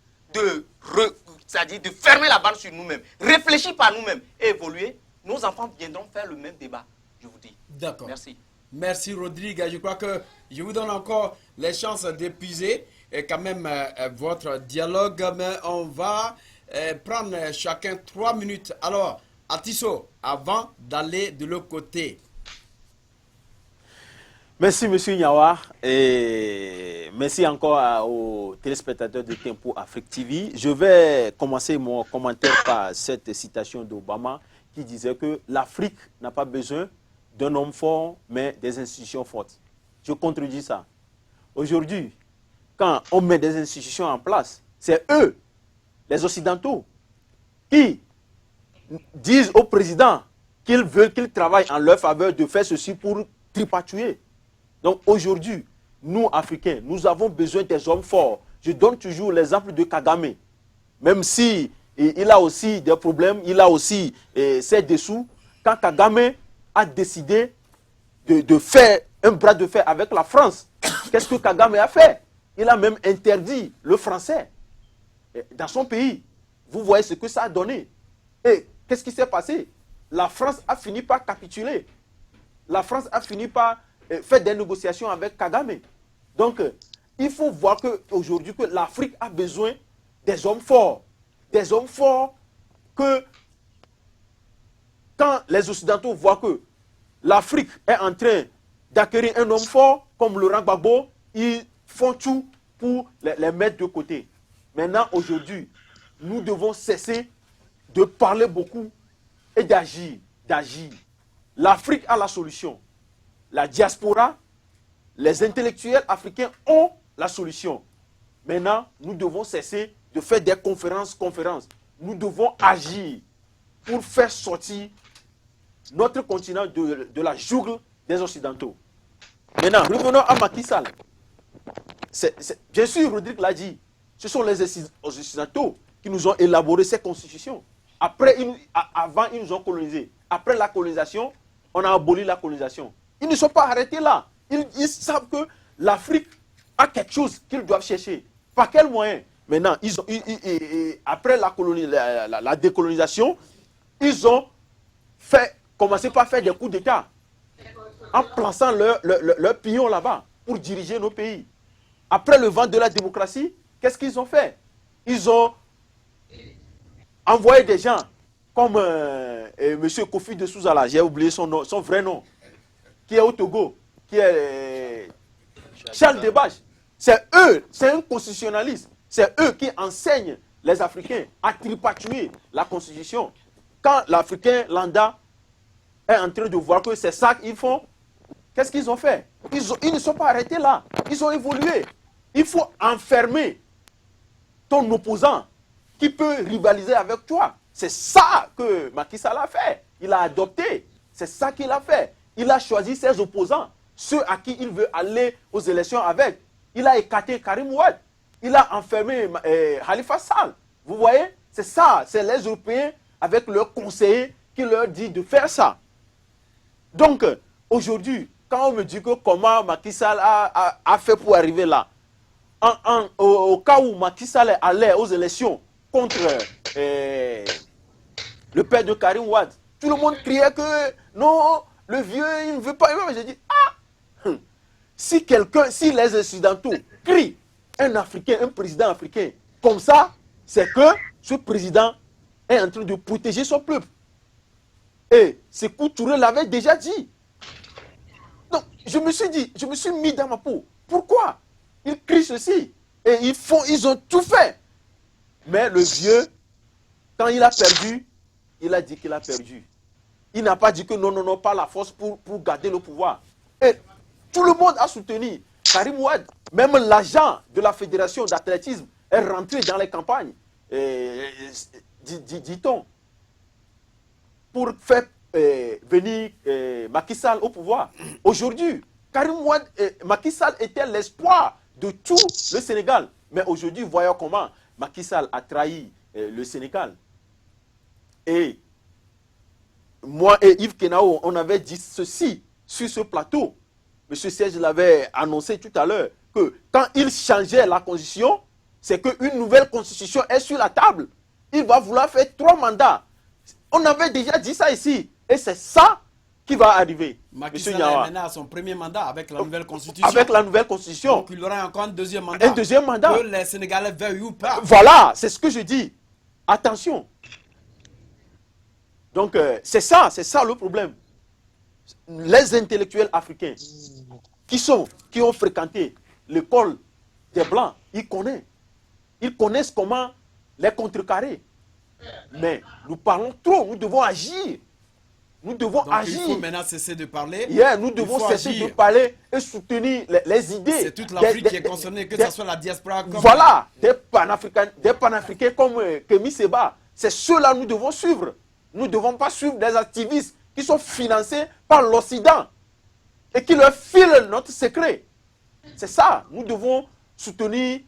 c'est-à-dire de fermer la balle sur nous-mêmes, réfléchir par nous-mêmes et évoluer, nos enfants viendront faire le même débat, je vous dis. D'accord. Merci. Merci Rodrigue. Je crois que je vous donne encore les chances d'épuiser quand même votre dialogue, mais on va prendre chacun 3 minutes. Alors, Atisso, avant d'aller de l'autre côté. Merci M. Nyawa et merci encore aux téléspectateurs de Tempo Afrique TV. Je vais commencer mon commentaire par cette citation d'Obama qui disait que l'Afrique n'a pas besoin d'un homme fort, mais des institutions fortes. Je contredis ça. Aujourd'hui, quand on met des institutions en place, c'est eux, les Occidentaux, qui disent au président qu'ils veulent qu'il travaille en leur faveur de faire ceci pour tripatouiller. Donc aujourd'hui, nous, Africains, nous avons besoin des hommes forts. Je donne toujours l'exemple de Kagame. Même si il a aussi des problèmes, il a aussi ses dessous. Quand Kagame a décidé de faire un bras de fer avec la France, qu'est-ce que Kagame a fait? Il a même interdit le français dans son pays. Vous voyez ce que ça a donné. Et qu'est-ce qui s'est passé? La France a fini par capituler. La France a fini par faire des négociations avec Kagame. Donc, il faut voir qu'aujourd'hui, que l'Afrique a besoin des hommes forts. Des hommes forts que, quand les Occidentaux voient que l'Afrique est en train d'acquérir un homme fort, comme Laurent Gbagbo, ils font tout pour les mettre de côté. Maintenant, aujourd'hui, nous devons cesser de parler beaucoup et d'agir. L'Afrique a la solution. La diaspora, les intellectuels africains ont la solution. Maintenant, nous devons cesser de faire des conférences. Nous devons agir pour faire sortir notre continent de la jungle des Occidentaux. Maintenant, revenons à Macky Sall. Bien sûr, Rodrigue l'a dit, ce sont les Occidentaux qui nous ont élaboré ces constitutions. Avant, ils nous ont colonisés. Après la colonisation, on a aboli la colonisation. Ils ne sont pas arrêtés là. Ils savent que l'Afrique a quelque chose qu'ils doivent chercher. Par quel moyen? Maintenant, après la décolonisation, ils ont commencé par faire des coups d'État en plaçant leur pignon là-bas pour diriger nos pays. Après le vent de la démocratie, qu'est-ce qu'ils ont fait? Ils ont envoyer des gens comme M. Kofi de Souza, là, j'ai oublié son nom, son vrai nom, qui est au Togo, qui est Charles Debache. C'est eux, c'est un constitutionnaliste. C'est eux qui enseignent les Africains à tripatuer la Constitution. Quand l'Africain lambda est en train de voir que c'est ça qu'ils font, qu'est-ce qu'ils ont fait? Ils ne sont pas arrêtés là. Ils ont évolué. Il faut enfermer ton opposant qui peut rivaliser avec toi. C'est ça que Macky Sall a fait. Il a adopté. C'est ça qu'il a fait. Il a choisi ses opposants, ceux à qui il veut aller aux élections avec. Il a écarté Karim Ouad. Il a enfermé Khalifa Sall. Vous voyez? C'est ça. C'est les Européens avec leurs conseillers qui leur disent de faire ça. Donc, aujourd'hui, quand on me dit que comment Macky Sall a fait pour arriver là, au cas où Macky Sall allait aux élections contre le père de Karim Ouad, tout le monde criait que non, le vieux, il ne veut pas. J'ai dit, si les Occidentaux crient un Africain, un président africain comme ça, c'est que ce président est en train de protéger son peuple. Et Sékou Touré l'avait déjà dit. Donc, je me suis mis dans ma peau. Pourquoi ils crient ceci? Et ils ont tout fait. Mais le vieux, quand il a perdu, il a dit qu'il a perdu. Il n'a pas dit que non, pas la force pour garder le pouvoir. Et tout le monde a soutenu Karim Ouad. Même l'agent de la fédération d'athlétisme est rentré dans les campagnes, dit-on, pour faire venir Macky Sall au pouvoir. Aujourd'hui, Karim Ouad, Macky Sall était l'espoir de tout le Sénégal. Mais aujourd'hui, voyons comment Macky Sall a trahi le Sénégal. Et moi et Yves Kenao, on avait dit ceci sur ce plateau. M. Serge l'avait annoncé tout à l'heure, que quand il changeait la constitution, c'est qu'une nouvelle constitution est sur la table. Il va vouloir faire 3 mandats. On avait déjà dit ça ici. Et c'est ça qui va arriver. Macky Sall est maintenant à son premier mandat avec la nouvelle constitution. Avec la nouvelle constitution. Donc il aura encore un deuxième mandat. Un deuxième mandat. Que les Sénégalais veuillent ou pas. Voilà, c'est ce que je dis. Attention. Donc c'est ça le problème. Les intellectuels africains qui ont fréquenté l'école des Blancs, ils connaissent comment les contrecarrer. Mais nous parlons trop, nous devons agir. Nous devons agir. Il faut maintenant cesser de parler. Nous devons cesser de parler et soutenir les idées. C'est toute l'Afrique qui est concernée, que ce soit la diaspora. Voilà, des panafricains comme Kémy Séba. C'est ceux-là que nous devons suivre. Nous ne devons pas suivre des activistes qui sont financés par l'Occident et qui leur filent notre secret. C'est ça. Nous devons soutenir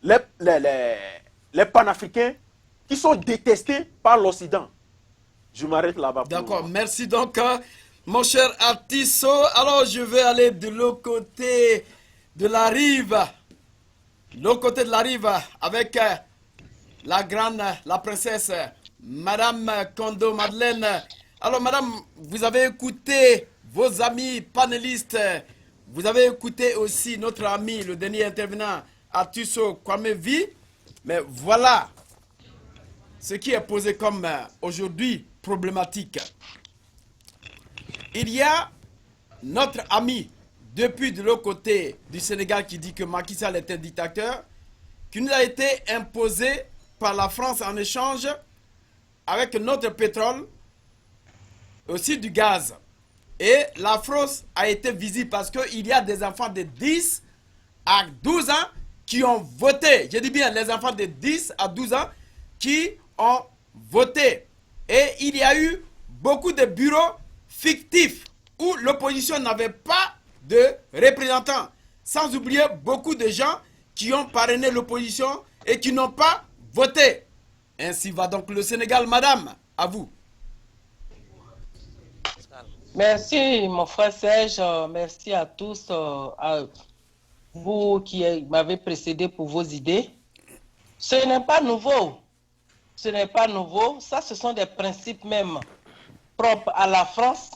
les panafricains qui sont détestés par l'Occident. Je m'arrête là-bas. D'accord, merci donc, mon cher Artisso. Alors, je vais aller de l'autre côté de la rive. L'autre côté de la rive avec la princesse, Madame Kondo Madeleine. Alors, Madame, vous avez écouté vos amis panélistes. Vous avez écouté aussi notre ami, le dernier intervenant, Artisso Kwamevi. Mais voilà ce qui est posé comme aujourd'hui problématique. Il y a notre ami, depuis de l'autre côté du Sénégal, qui dit que Macky Sall est un dictateur, qui nous a été imposé par la France en échange avec notre pétrole, aussi du gaz. Et la France a été visible parce qu'il y a des enfants de 10 à 12 ans qui ont voté. Je dis bien les enfants de 10 à 12 ans qui ont voté. Et il y a eu beaucoup de bureaux fictifs où l'opposition n'avait pas de représentants. Sans oublier beaucoup de gens qui ont parrainé l'opposition et qui n'ont pas voté. Ainsi va donc le Sénégal, madame. À vous. Merci, mon frère Serge. Merci à tous, à vous qui m'avez précédé pour vos idées. Ce n'est pas nouveau. Ce n'est pas nouveau. Ça, ce sont des principes même propres à la France.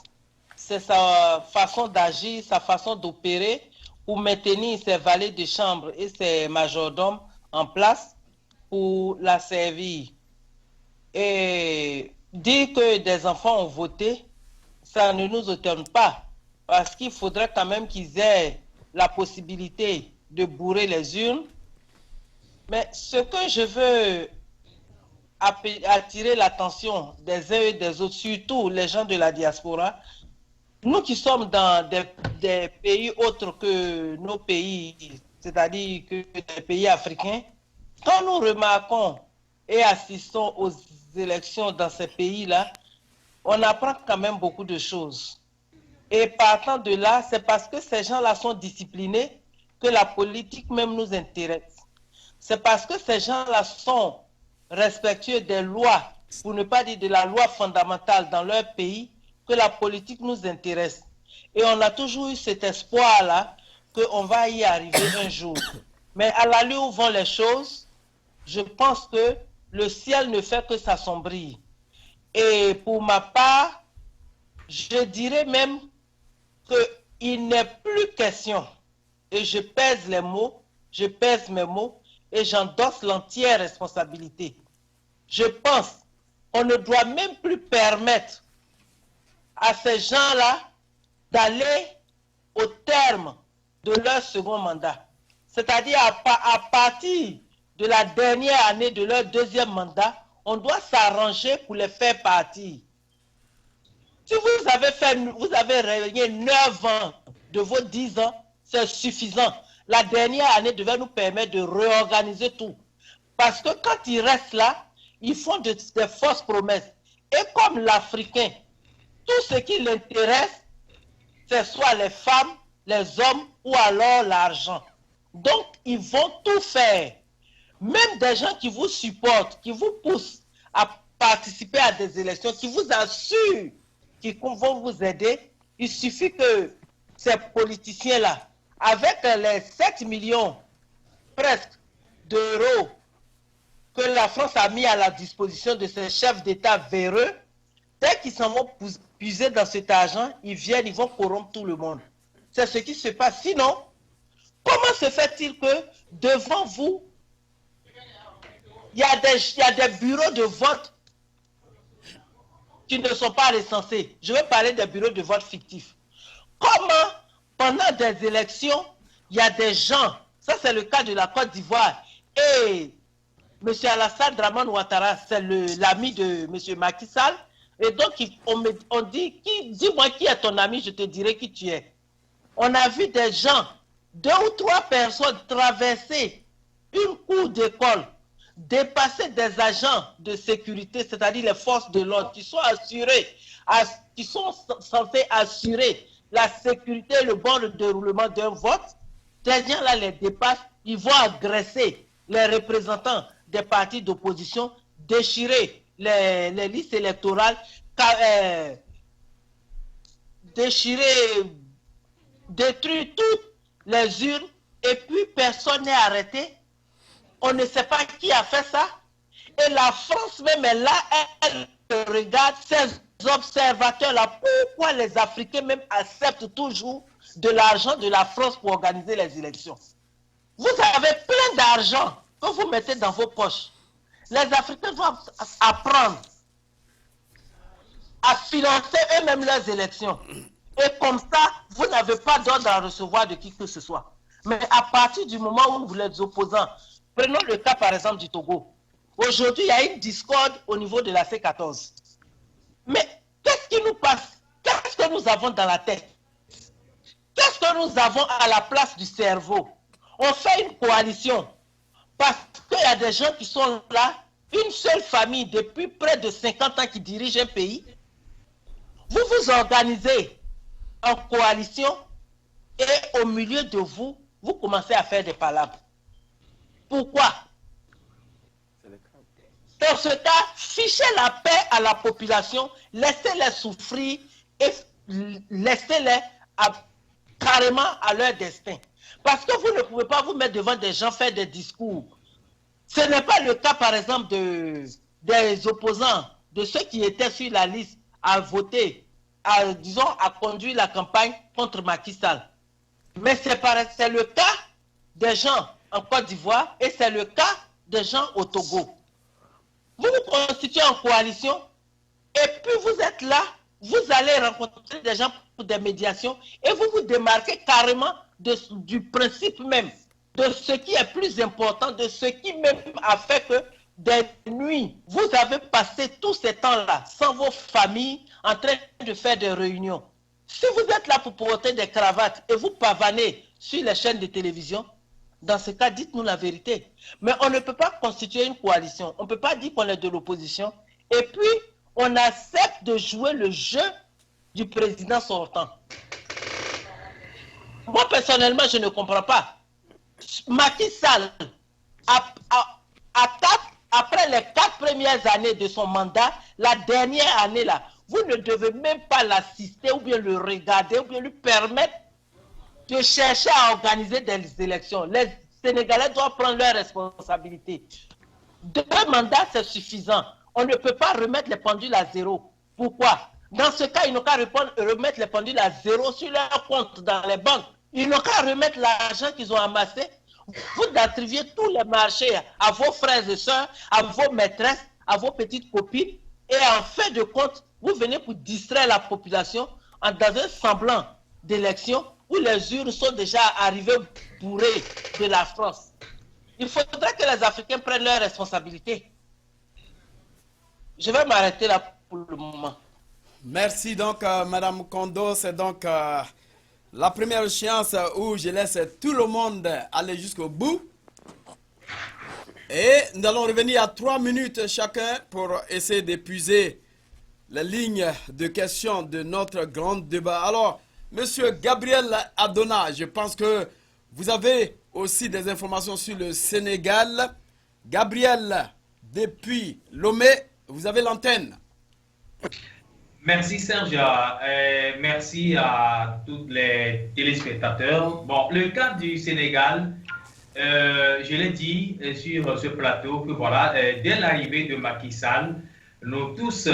C'est sa façon d'agir, sa façon d'opérer pour maintenir ses valets de chambre et ses majordomes en place pour la servir. Et dire que des enfants ont voté, ça ne nous étonne pas, parce qu'il faudrait quand même qu'ils aient la possibilité de bourrer les urnes. Mais ce que je veux attirer l'attention des uns et des autres, surtout les gens de la diaspora, nous qui sommes dans des pays autres que nos pays, c'est-à-dire que des pays africains, quand nous remarquons et assistons aux élections dans ces pays-là, on apprend quand même beaucoup de choses. Et partant de là, c'est parce que ces gens-là sont disciplinés que la politique même nous intéresse. C'est parce que ces gens-là sont respectueux des lois, pour ne pas dire de la loi fondamentale dans leur pays, que la politique nous intéresse. Et on a toujours eu cet espoir-là qu'on va y arriver un jour. Mais à l'allure où vont les choses, je pense que le ciel ne fait que s'assombrir. Et pour ma part, je dirais même qu'il n'est plus question, et je pèse les mots, je pèse mes mots, et j'endosse l'entière responsabilité. Je pense qu'on ne doit même plus permettre à ces gens-là d'aller au terme de leur second mandat. C'est-à-dire à partir de la dernière année de leur deuxième mandat, on doit s'arranger pour les faire partir. Si vous avez régné 9 ans de vos 10 ans, c'est suffisant. La dernière année devait nous permettre de réorganiser tout. Parce que quand ils restent là, ils font des fausses promesses. Et comme l'Africain, tout ce qui l'intéresse, c'est soit les femmes, les hommes ou alors l'argent. Donc, ils vont tout faire. Même des gens qui vous supportent, qui vous poussent à participer à des élections, qui vous assurent qu'ils vont vous aider, il suffit que ces politiciens-là, avec les 7 millions presque d'euros que la France a mis à la disposition de ses chefs d'État véreux, dès qu'ils s'en vont puiser dans cet argent, ils viennent, ils vont corrompre tout le monde. C'est ce qui se passe. Sinon, comment se fait-il que devant vous, il y a des bureaux de vote qui ne sont pas recensés? Je vais parler des bureaux de vote fictifs. Comment, pendant des élections, il y a des gens, ça c'est le cas de la Côte d'Ivoire, et M. Alassane Draman Ouattara, c'est l'ami de M. Macky Sall, et donc on dit, dis-moi qui est ton ami, je te dirai qui tu es. On a vu des gens, 2 ou 3 personnes traverser une cour d'école, dépasser des agents de sécurité, c'est-à-dire les forces de l'ordre, qui sont censés assurer la sécurité et le bon déroulement d'un vote. Ces gens-là les dépassent, ils vont agresser les représentants des partis d'opposition, déchirer les listes électorales, détruire toutes les urnes, et puis personne n'est arrêté. On ne sait pas qui a fait ça. Et la France même est là, elle regarde ces observateurs-là. Pourquoi les Africains même acceptent toujours de l'argent de la France pour organiser les élections? Vous avez plein d'argent que vous mettez dans vos poches. Les Africains doivent apprendre à financer eux-mêmes leurs élections. Et comme ça, vous n'avez pas d'ordre à recevoir de qui que ce soit. Mais à partir du moment où vous êtes opposants, prenons le cas par exemple du Togo. Aujourd'hui, il y a une discorde au niveau de la C14. Mais qu'est-ce qui nous passe? Qu'est-ce que nous avons dans la tête? Qu'est-ce que nous avons à la place du cerveau? On fait une coalition parce qu'il y a des gens qui sont là, une seule famille depuis près de 50 ans qui dirige un pays. Vous vous organisez en coalition et au milieu de vous, vous commencez à faire des palabres. Pourquoi? Dans ce cas, fichez la paix à la population, laissez-les souffrir et laissez-les carrément à leur destin. Parce que vous ne pouvez pas vous mettre devant des gens faire des discours. Ce n'est pas le cas, par exemple, des opposants, de ceux qui étaient sur la liste à voter, à conduire la campagne contre Macky Sall. Mais c'est le cas des gens en Côte d'Ivoire et c'est le cas des gens au Togo. Vous vous constituez en coalition et puis vous êtes là, vous allez rencontrer des gens pour des médiations et vous vous démarquez carrément du principe même, de ce qui est plus important, de ce qui même a fait que des nuits, vous avez passé tous ces temps-là sans vos familles en train de faire des réunions. Si vous êtes là pour porter des cravates et vous pavanez sur les chaînes de télévision, dans ce cas, dites-nous la vérité. Mais on ne peut pas constituer une coalition. On ne peut pas dire qu'on est de l'opposition. Et puis, on accepte de jouer le jeu du président sortant. Moi, personnellement, je ne comprends pas. Macky Sall, après les 4 premières années de son mandat, la dernière année là, vous ne devez même pas l'assister ou bien le regarder ou bien lui permettre de chercher à organiser des élections. Les Sénégalais doivent prendre leurs responsabilités. 2 mandats, c'est suffisant. On ne peut pas remettre les pendules à zéro. Pourquoi? Dans ce cas, ils n'ont qu'à remettre les pendules à zéro sur leur compte dans les banques. Ils n'ont qu'à remettre l'argent qu'ils ont amassé. Vous attribuez tous les marchés à vos frères et sœurs, à vos maîtresses, à vos petites copines. Et en fait de compte, vous venez pour distraire la population dans un semblant d'élection où les urnes sont déjà arrivées bourrées de la France. Il faudrait que les Africains prennent leurs responsabilités. Je vais m'arrêter là pour le moment. Merci donc, Madame Kondo. C'est donc la première échéance où je laisse tout le monde aller jusqu'au bout. Et nous allons revenir à 3 minutes chacun pour essayer d'épuiser les lignes de questions de notre grand débat. Alors, Monsieur Gabriel Adona, je pense que vous avez aussi des informations sur le Sénégal. Gabriel, depuis Lomé, vous avez l'antenne. Merci Serge, merci à tous les téléspectateurs. Bon, le cas du Sénégal, je l'ai dit sur ce plateau que voilà, dès l'arrivée de Macky Sall, nous tous,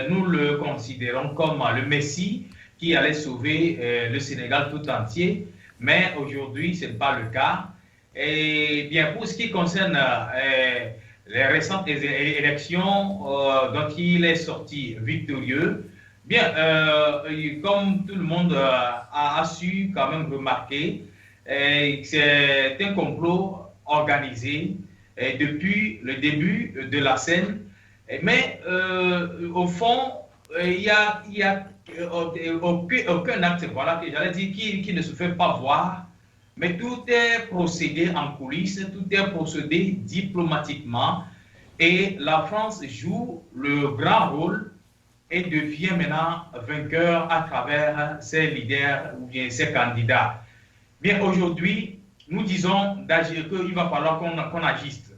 nous le considérons comme le Messie qui allait sauver le Sénégal tout entier. Mais aujourd'hui, ce n'est pas le cas. Et bien, pour ce qui concerne les récentes élections dont il est sorti victorieux, bien, comme tout le monde a su quand même remarquer, c'est un complot organisé depuis le début de la scène. Mais au fond, il y a aucun acte, voilà, que j'allais dire, qui ne se fait pas voir. Mais tout est procédé en coulisses, tout est procédé diplomatiquement. Et la France joue le grand rôle et devient maintenant vainqueur à travers ses leaders ou bien ses candidats. Bien, aujourd'hui, nous disons d'agir qu'il va falloir qu'on agisse.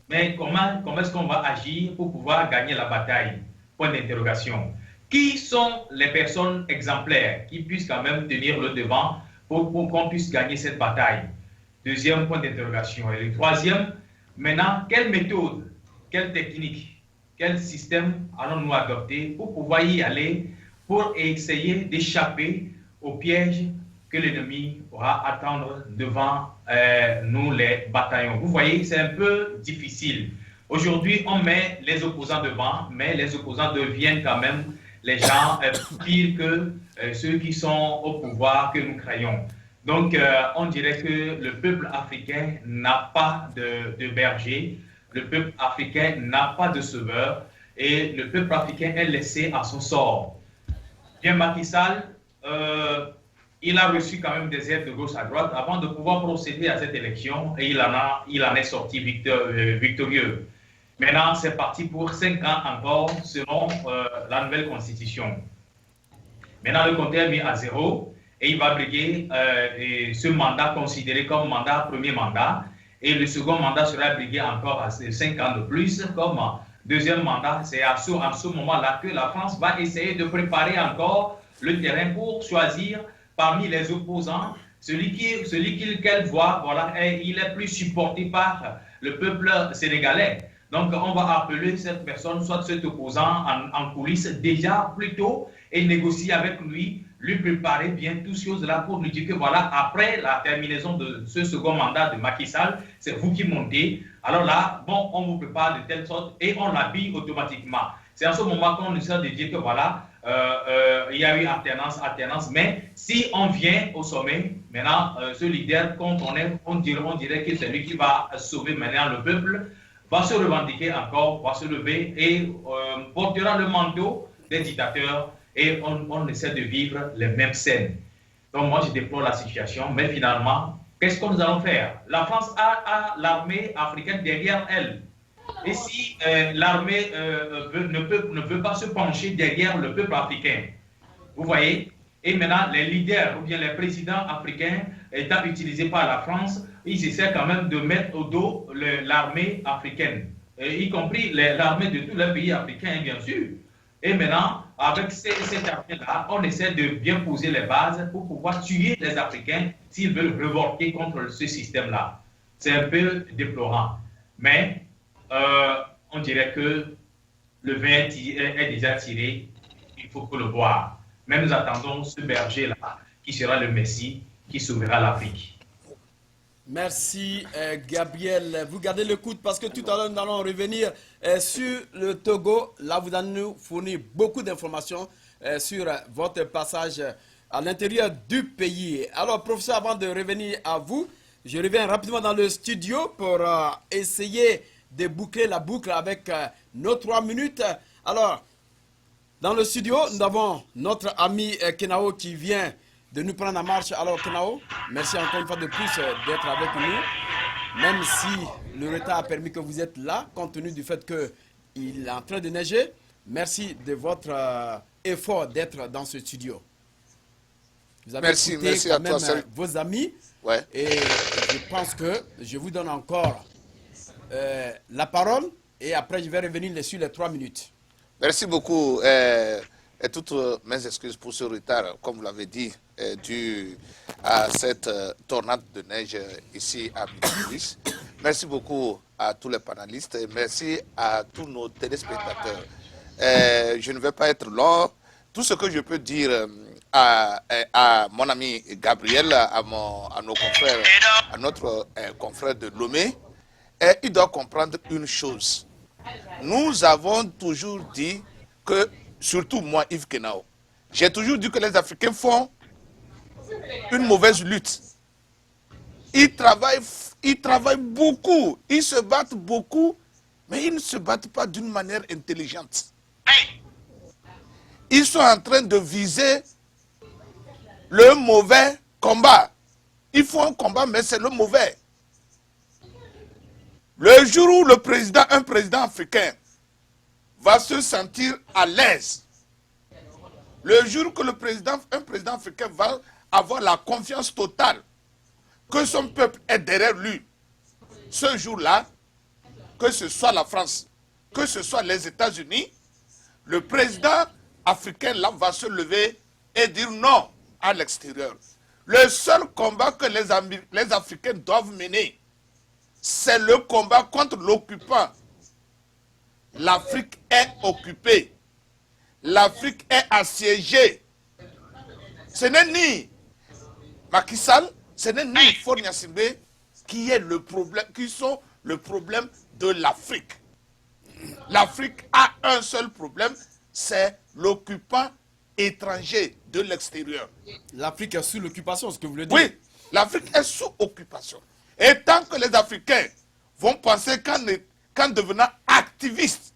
Mais comment est-ce qu'on va agir pour pouvoir gagner la bataille? Point d'interrogation. Qui sont les personnes exemplaires qui puissent quand même tenir le devant pour qu'on puisse gagner cette bataille? Deuxième point d'interrogation. Et le troisième, maintenant, quelle méthode, quelle technique, quel système allons-nous adopter pour pouvoir y aller, pour essayer d'échapper au piège que l'ennemi aura à attendre devant nous, les bataillons? Vous voyez, c'est un peu difficile. Aujourd'hui, on met les opposants devant, mais les opposants deviennent quand même les gens pires que ceux qui sont au pouvoir que nous craignons. Donc, on dirait que le peuple africain n'a pas de berger, le peuple africain n'a pas de sauveur, et le peuple africain est laissé à son sort. Bien, Macky Sall, il a reçu quand même des aides de gauche à droite avant de pouvoir procéder à cette élection, et il en est sorti victorieux. Maintenant, c'est parti pour 5 ans encore, selon la nouvelle constitution. Maintenant, le compteur est mis à 0 et il va briguer ce mandat considéré comme premier mandat. Et le second mandat sera brigué encore à 5 ans de plus comme deuxième mandat. C'est à ce moment-là que la France va essayer de préparer encore le terrain pour choisir parmi les opposants celui qu'elle voit, voilà, il est plus supporté par le peuple sénégalais. Donc, on va appeler cette personne, soit cet opposant en coulisses, déjà plus tôt, et négocier avec lui, lui préparer bien toutes choses là pour lui dire que voilà, après la terminaison de ce second mandat de Macky Sall, c'est vous qui montez. Alors là, bon, on vous prépare de telle sorte et on l'habille automatiquement. C'est en ce moment qu'on essaie de dire que voilà, il y a eu alternance, mais si on vient au sommet, maintenant, ce leader, quand on dirait que c'est lui qui va sauver maintenant le peuple, va se revendiquer encore, va se lever et portera le manteau des dictateurs et on essaie de vivre les mêmes scènes. Donc moi, je déplore la situation, mais finalement, qu'est-ce que nous allons faire? La France a l'armée africaine derrière elle. Et si l'armée ne peut pas se pencher derrière le peuple africain, vous voyez, et maintenant les leaders ou bien les présidents africains étant utilisés par la France, ils essaient quand même de mettre au dos l'armée africaine, y compris l'armée de tous les pays africains, bien sûr. Et maintenant, avec cette armée-là, on essaie de bien poser les bases pour pouvoir tuer les Africains s'ils veulent révolter contre ce système-là. C'est un peu déplorant. Mais on dirait que le vin est déjà tiré, il faut que le boire. Mais nous attendons ce berger-là, qui sera le Messie, qui sauvera l'Afrique. Merci Gabriel. Vous gardez le coude parce que tout à l'heure nous allons revenir sur le Togo. Là vous allez nous fournir beaucoup d'informations sur votre passage à l'intérieur du pays. Alors professeur, avant de revenir à vous, je reviens rapidement dans le studio pour essayer de boucler la boucle avec nos 3 minutes. Alors dans le studio nous avons notre ami Kenao qui vient de nous prendre en marche. Alors Kenao, merci encore une fois de plus d'être avec nous. Même si le retard a permis que vous êtes là, compte tenu du fait qu'il est en train de neiger. Merci de votre effort d'être dans ce studio. Vous avez merci à toi, vos amis. Ouais. Et je pense que je vous donne encore la parole. Et après, je vais revenir sur les 3 minutes. Merci beaucoup. Et toutes mes excuses pour ce retard, comme vous l'avez dit, dû à cette tornade de neige ici à Minneapolis. Merci beaucoup à tous les panélistes et merci à tous nos téléspectateurs. Je ne vais pas être long. Tout ce que je peux dire à mon ami Gabriel, à nos confrères, à notre confrère de Lomé, il doit comprendre une chose. Nous avons toujours dit que, surtout moi, Yves Kenao, j'ai toujours dit que les Africains font une mauvaise lutte. Ils travaillent beaucoup, ils se battent beaucoup, mais ils ne se battent pas d'une manière intelligente. Ils sont en train de viser le mauvais combat. Ils font un combat, mais c'est le mauvais. Le jour où un président africain va se sentir à l'aise, le jour que un président africain va avoir la confiance totale que son peuple est derrière lui, ce jour-là, que ce soit la France, que ce soit les États-Unis, le président africain là va se lever et dire non à l'extérieur. Le seul combat que les Africains doivent mener, c'est le combat contre l'occupant. L'Afrique est occupée. L'Afrique est assiégée. Ce n'est ni Macky Sall, ce n'est ni Faure Gnassingbé qui sont le problème de l'Afrique. L'Afrique a un seul problème, c'est l'occupant étranger de l'extérieur. L'Afrique est sous l'occupation, ce que vous voulez dire? Oui, l'Afrique est sous occupation. Et tant que les Africains vont penser qu'en devenant activistes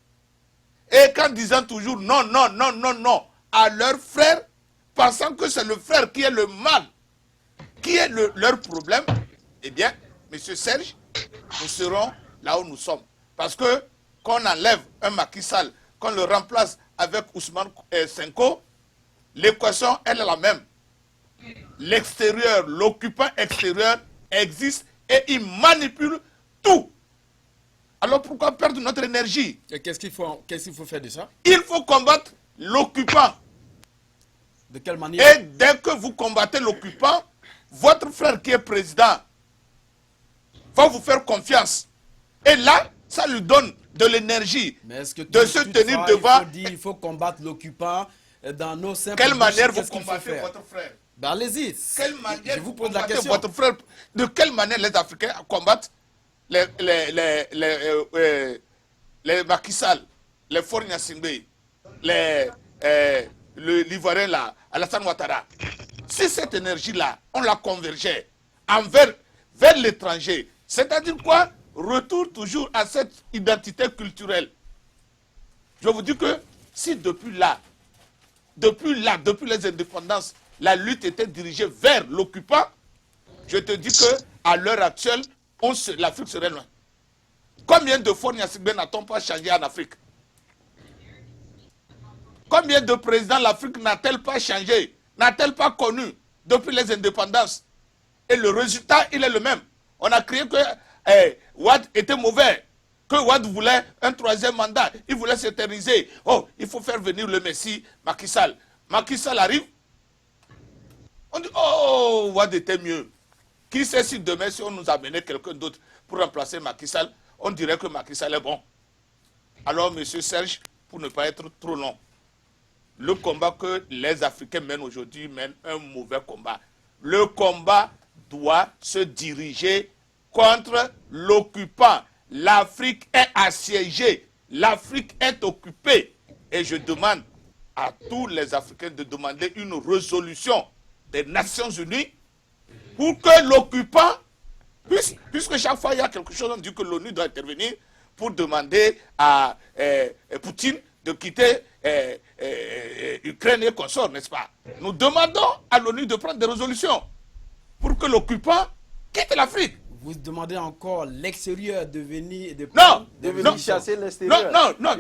et qu'en disant toujours non, non, non, non, non à leurs frères, pensant que c'est le frère qui est le mal, qui est leur problème, eh bien, M. Serge, nous serons là où nous sommes. Parce que qu'on enlève un Macky Sall, qu'on le remplace avec Ousmane Sonko, l'équation, elle est la même. L'extérieur, l'occupant extérieur existe et il manipule tout. Alors pourquoi perdre notre énergie? Et qu'est-ce qu'il faut faire de ça? Il faut combattre l'occupant. De quelle manière? Et dès que vous combattez l'occupant, votre frère qui est président va vous faire confiance. Et là, ça lui donne de l'énergie, de se tenir devant. Il faut combattre l'occupant dans nos simples. Quelle manière vous combattez votre frère? Ben allez-y. Je vous pose la question. Votre frère, de quelle manière les Africains combattent les Macky Sall, les Faure Gnassingbé, l'Ivoirien là, Alassane Ouattara? Si cette énergie-là, on la convergeait vers l'étranger, c'est-à-dire quoi? Retour toujours à cette identité culturelle. Je vous dis que si depuis les indépendances, la lutte était dirigée vers l'occupant, je te dis qu'à l'heure actuelle, l'Afrique serait loin. Combien de Faure Gnassingbé n'a-t-on pas changé en Afrique? Combien de présidents l'Afrique n'a-t-elle pas changé, n'a-t-elle pas connu depuis les indépendances? Et le résultat, il est le même. On a crié que Wade était mauvais, que Wade voulait un troisième mandat, il voulait s'éterniser. Oh, il faut faire venir le Messie, Macky Sall. Macky Sall arrive, on dit, oh, Wade était mieux. Qui sait si demain, si on nous amenait quelqu'un d'autre pour remplacer Macky Sall, on dirait que Macky Sall est bon. Alors, monsieur Serge, pour ne pas être trop long, le combat que les Africains mènent aujourd'hui mène un mauvais combat. Le combat doit se diriger contre l'occupant. L'Afrique est assiégée, l'Afrique est occupée. Et je demande à tous les Africains de demander une résolution des Nations Unies pour que l'occupant, puisque chaque fois il y a quelque chose, on dit que l'ONU doit intervenir pour demander à Poutine de quitter Ukraine et consorts, n'est-ce pas? Nous demandons à l'ONU de prendre des résolutions pour que l'occupant quitte l'Afrique. Vous demandez encore l'extérieur de venir... venir chasser l'extérieur. Non.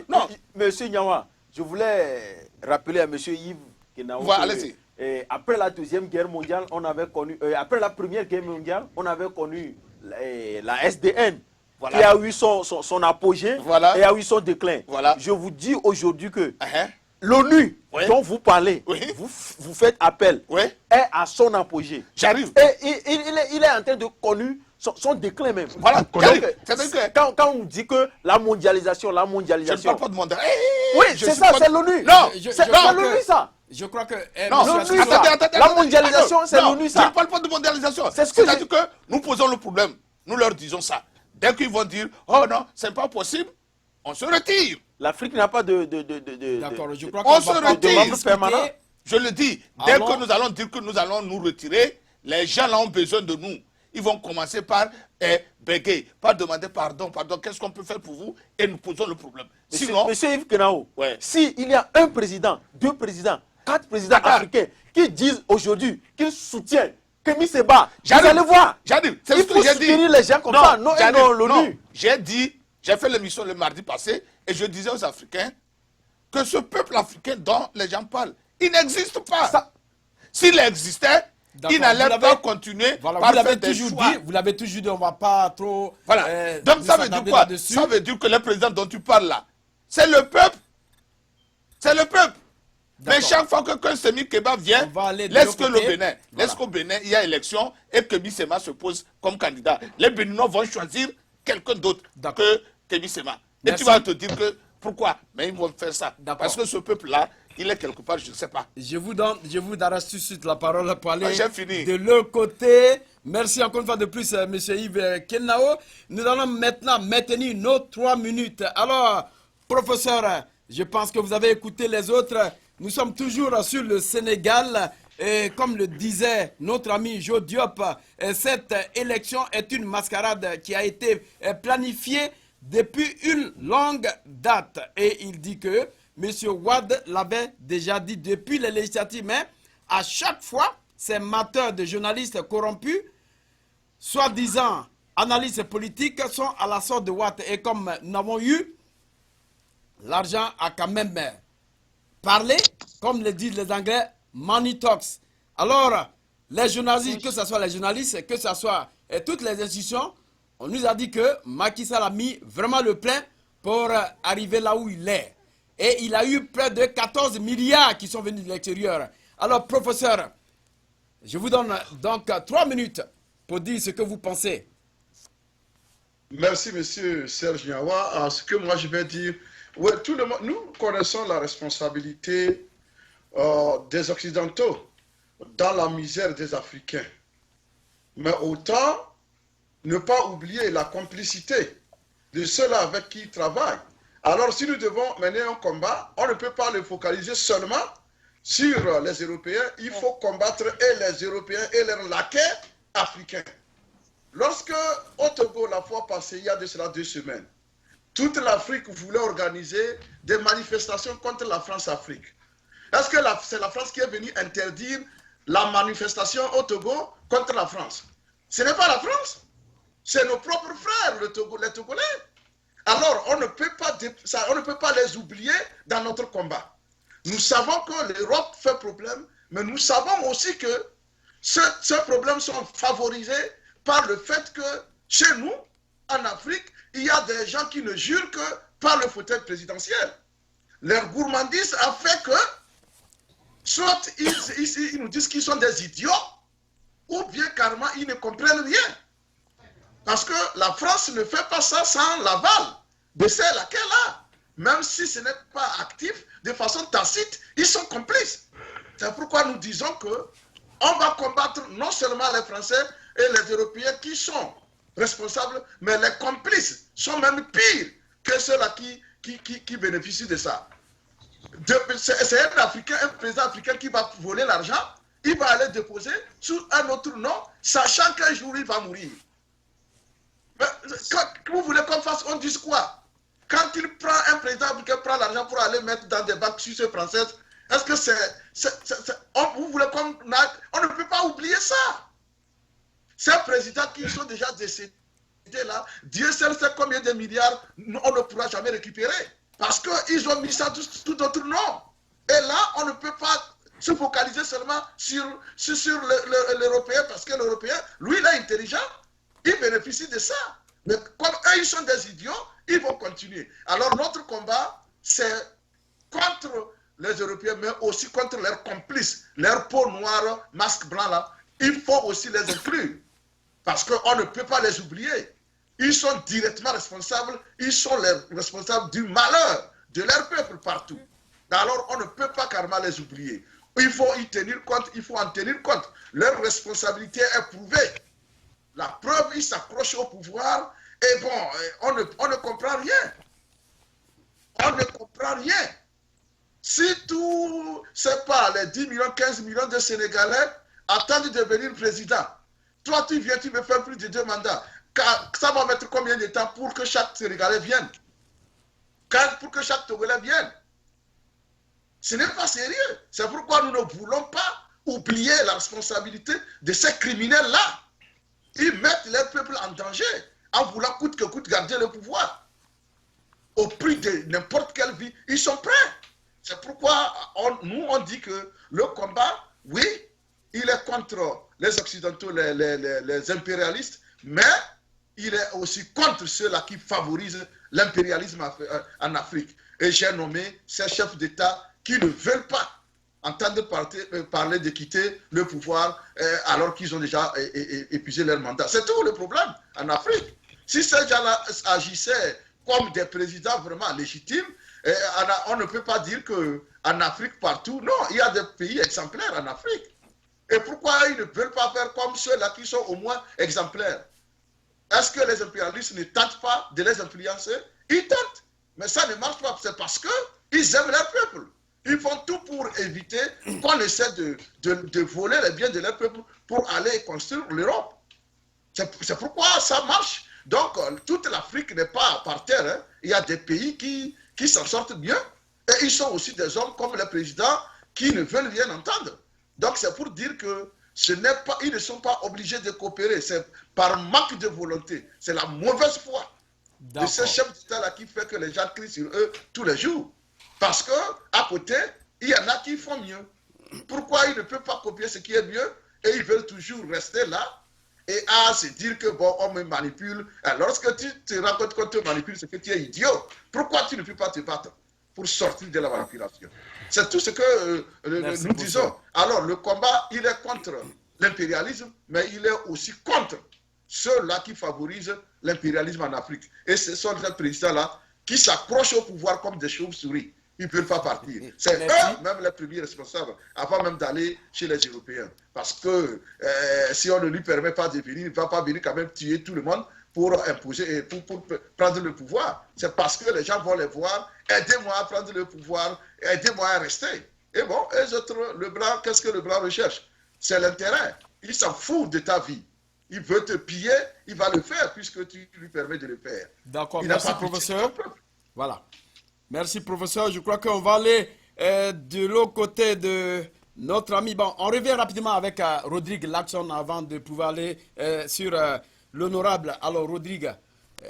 Monsieur Nyawa, je voulais rappeler à monsieur Yves Kenao allez-y. Après la Deuxième Guerre mondiale, on avait connu... après la Première Guerre mondiale, on avait connu la SDN. Voilà. Qui a eu son apogée et a eu son déclin. Voilà. Je vous dis aujourd'hui que l'ONU dont vous parlez, vous faites appel, est à son apogée. J'arrive. Et il est en train de connaître son déclin même. Voilà. Quand on dit que la mondialisation... Je ne parle pas de mondialisation. Oui, c'est ça, c'est l'ONU. Non, c'est l'ONU ça. Je crois que... Attendez, la mondialisation, c'est l'ONU ça. Je ne parle pas de mondialisation. C'est-à-dire que nous posons le problème. Nous leur disons ça. Dès qu'ils vont dire, oh non, c'est pas possible, on se retire. L'Afrique n'a pas de D'accord, je crois qu'on se retire. Permanent. Je le dis, dès que nous allons dire que nous allons nous retirer, les gens là ont besoin de nous. Ils vont commencer par bégayer, par demander pardon, qu'est-ce qu'on peut faire pour vous? Et nous posons le problème. Sinon, Monsieur Yves Kenao, s'il y a un président, 2 présidents, 4 présidents africains qui disent aujourd'hui qu'ils soutiennent Kémy Séba, vous allez voir. Il faut soutenir les gens comme ça, non l'ONU. J'ai fait l'émission le mardi passé et je disais aux Africains que ce peuple africain dont les gens parlent, il n'existe pas. S'il existait, il n'allait pas continuer par faire des choix. Vous l'avez toujours dit, on ne va pas trop... Voilà. Donc ça veut dire quoi? Ça veut dire que le président dont tu parles là, c'est le peuple. C'est le peuple. Mais chaque fois que Kémy Séba vient, laisse que le Bénin, laisse qu'au Bénin, il y a élection et que Kémy Séba se pose comme candidat. Les Béninois vont choisir quelqu'un d'autre que Kémy Séba. Et tu vas te dire que, pourquoi? Mais ils vont faire ça. Parce que ce peuple-là, il est quelque part, je ne sais pas. Je vous donne tout de suite la parole pour aller fini. de l'autre côté. Merci encore une fois de plus, M. Yves Kenao. Nous allons maintenant maintenir nos 3 minutes. Alors, professeur, je pense que vous avez écouté les autres. Nous sommes toujours sur le Sénégal et comme le disait notre ami Jo Diop, cette élection est une mascarade qui a été planifiée depuis une longue date. Et il dit que M. Wade l'avait déjà dit depuis les législatives, mais à chaque fois, ces mateurs de journalistes corrompus, soi-disant analystes politiques, sont à la sorte de Wade. Et comme nous avons eu, l'argent a quand même parlé, comme le disent les Anglais, money talks. Alors, les journalistes, que ce soit les journalistes, que ce soit toutes les institutions, on nous a dit que Macky Sall a mis vraiment le plein pour arriver là où il est. Et il a eu près de 14 milliards qui sont venus de l'extérieur. Alors, professeur, je vous donne donc 3 minutes pour dire ce que vous pensez. Merci, monsieur Serge Nyawa. Ce que moi je vais dire, ouais, tout le monde, nous connaissons la responsabilité des Occidentaux dans la misère des Africains. Mais autant ne pas oublier la complicité de ceux-là avec qui ils travaillent. Alors, si nous devons mener un combat, on ne peut pas le focaliser seulement sur les Européens. Il faut combattre et les Européens et leurs laquais africains. Lorsque, au Togo, la fois passée, il y a de cela 2 semaines, toute l'Afrique voulait organiser des manifestations contre la France-Afrique. Est-ce que c'est la France qui est venue interdire la manifestation au Togo contre la France? Ce n'est pas la France, c'est nos propres frères, les Togolais. Alors, on ne peut pas les oublier dans notre combat. Nous savons que l'Europe fait problème, mais nous savons aussi que ces problèmes sont favorisés par le fait que chez nous, en Afrique, il y a des gens qui ne jurent que par le fauteuil présidentiel. Leur gourmandise a fait que soit ils nous disent qu'ils sont des idiots, ou bien carrément ils ne comprennent rien. Parce que la France ne fait pas ça sans l'aval de celle qu'elle a. Même si ce n'est pas actif, de façon tacite, ils sont complices. C'est pourquoi nous disons que on va combattre non seulement les Français et les Européens qui sont responsables, mais les complices sont même pires que ceux-là qui bénéficient de ça. C'est un Africain, un président africain qui va voler l'argent, il va aller déposer sous un autre nom, sachant qu'un jour il va mourir. Mais, vous voulez qu'on fasse, on dise quoi? Quand il prend un président africain, prend l'argent pour aller mettre dans des banques suisses et françaises, est-ce que vous voulez qu'on... On ne peut pas oublier ça. Ces présidents qui sont déjà décédés là, Dieu seul sait combien de milliards on ne pourra jamais récupérer. Parce qu'ils ont mis ça sous d'autres noms. Et là, on ne peut pas se focaliser seulement sur l'Européen, parce que l'Européen, lui, il est intelligent, il bénéficie de ça. Mais comme eux, ils sont des idiots, ils vont continuer. Alors, notre combat, c'est contre les Européens, mais aussi contre leurs complices, leurs peaux noires, masques blancs là. Il faut aussi les inclure, parce qu'on ne peut pas les oublier. Ils sont directement responsables, ils sont les responsables du malheur de leur peuple partout. Alors, on ne peut pas carrément les oublier. Il faut y tenir compte, il faut en tenir compte. Leur responsabilité est prouvée. La preuve, ils s'accrochent au pouvoir et bon, on ne comprend rien. On ne comprend rien. Si tout, c'est pas les 10 millions, 15 millions de Sénégalais attendent de devenir président, toi tu viens, tu me fais plus de 2 mandats. Ça va mettre combien de temps pour que chaque Sénégalais vienne? Pour que chaque Togolais vienne? Ce n'est pas sérieux. C'est pourquoi nous ne voulons pas oublier la responsabilité de ces criminels-là. Ils mettent leur peuple en danger en voulant coûte que coûte garder le pouvoir. Au prix de n'importe quelle vie, ils sont prêts. C'est pourquoi nous on dit que le combat, oui, il est contre les Occidentaux, les impérialistes, mais il est aussi contre ceux-là qui favorisent l'impérialisme en Afrique. Et j'ai nommé ces chefs d'État qui ne veulent pas entendre parler de quitter le pouvoir alors qu'ils ont déjà épuisé leur mandat. C'est tout le problème en Afrique. Si ces gens-là agissaient comme des présidents vraiment légitimes, on ne peut pas dire qu'en Afrique partout, non, il y a des pays exemplaires en Afrique. Et pourquoi ils ne veulent pas faire comme ceux-là qui sont au moins exemplaires? Est-ce que les impérialistes ne tentent pas de les influencer? Ils tentent, mais ça ne marche pas. C'est parce qu'ils aiment leur peuple. Ils font tout pour éviter qu'on essaie de voler les biens de leur peuple pour aller construire l'Europe. C'est pourquoi ça marche. Donc, toute l'Afrique n'est pas par terre. Hein. Il y a des pays qui s'en sortent bien. Et ils sont aussi des hommes comme le président qui ne veulent rien entendre. Donc, c'est pour dire que ils ne sont pas obligés de coopérer. C'est par manque de volonté. C'est la mauvaise foi de ces chefs d'État-là qui fait que les gens crient sur eux tous les jours. Parce qu'à côté, il y en a qui font mieux. Pourquoi ils ne peuvent pas copier ce qui est mieux et ils veulent toujours rester là et se dire que bon, on me manipule. Et lorsque tu te rends compte qu'on te manipule, c'est que tu es idiot. Pourquoi tu ne peux pas te battre pour sortir de la manipulation? C'est tout ce que nous disons. Alors, le combat, il est contre l'impérialisme, mais il est aussi contre ceux-là qui favorisent l'impérialisme en Afrique. Et ce sont ces présidents-là qui s'approchent au pouvoir comme des chauves-souris. Ils ne peuvent pas partir. C'est eux-mêmes les premiers responsables, avant même d'aller chez les Européens. Parce que si on ne lui permet pas de venir, il ne va pas venir quand même tuer tout le monde pour imposer et pour prendre le pouvoir. C'est parce que les gens vont les voir, aidez-moi à prendre le pouvoir, aidez-moi à rester. Et bon, les autres, le blanc, qu'est-ce que le blanc recherche? C'est l'intérêt. Il s'en fout de ta vie. Il veut te piller, il va le faire puisque tu lui permets de le faire. D'accord, merci professeur. Voilà. Merci professeur. Je crois qu'on va aller de l'autre côté de notre ami. Bon, on revient rapidement avec Rodrigue Lacson avant de pouvoir aller sur l'honorable. Alors Rodrigue,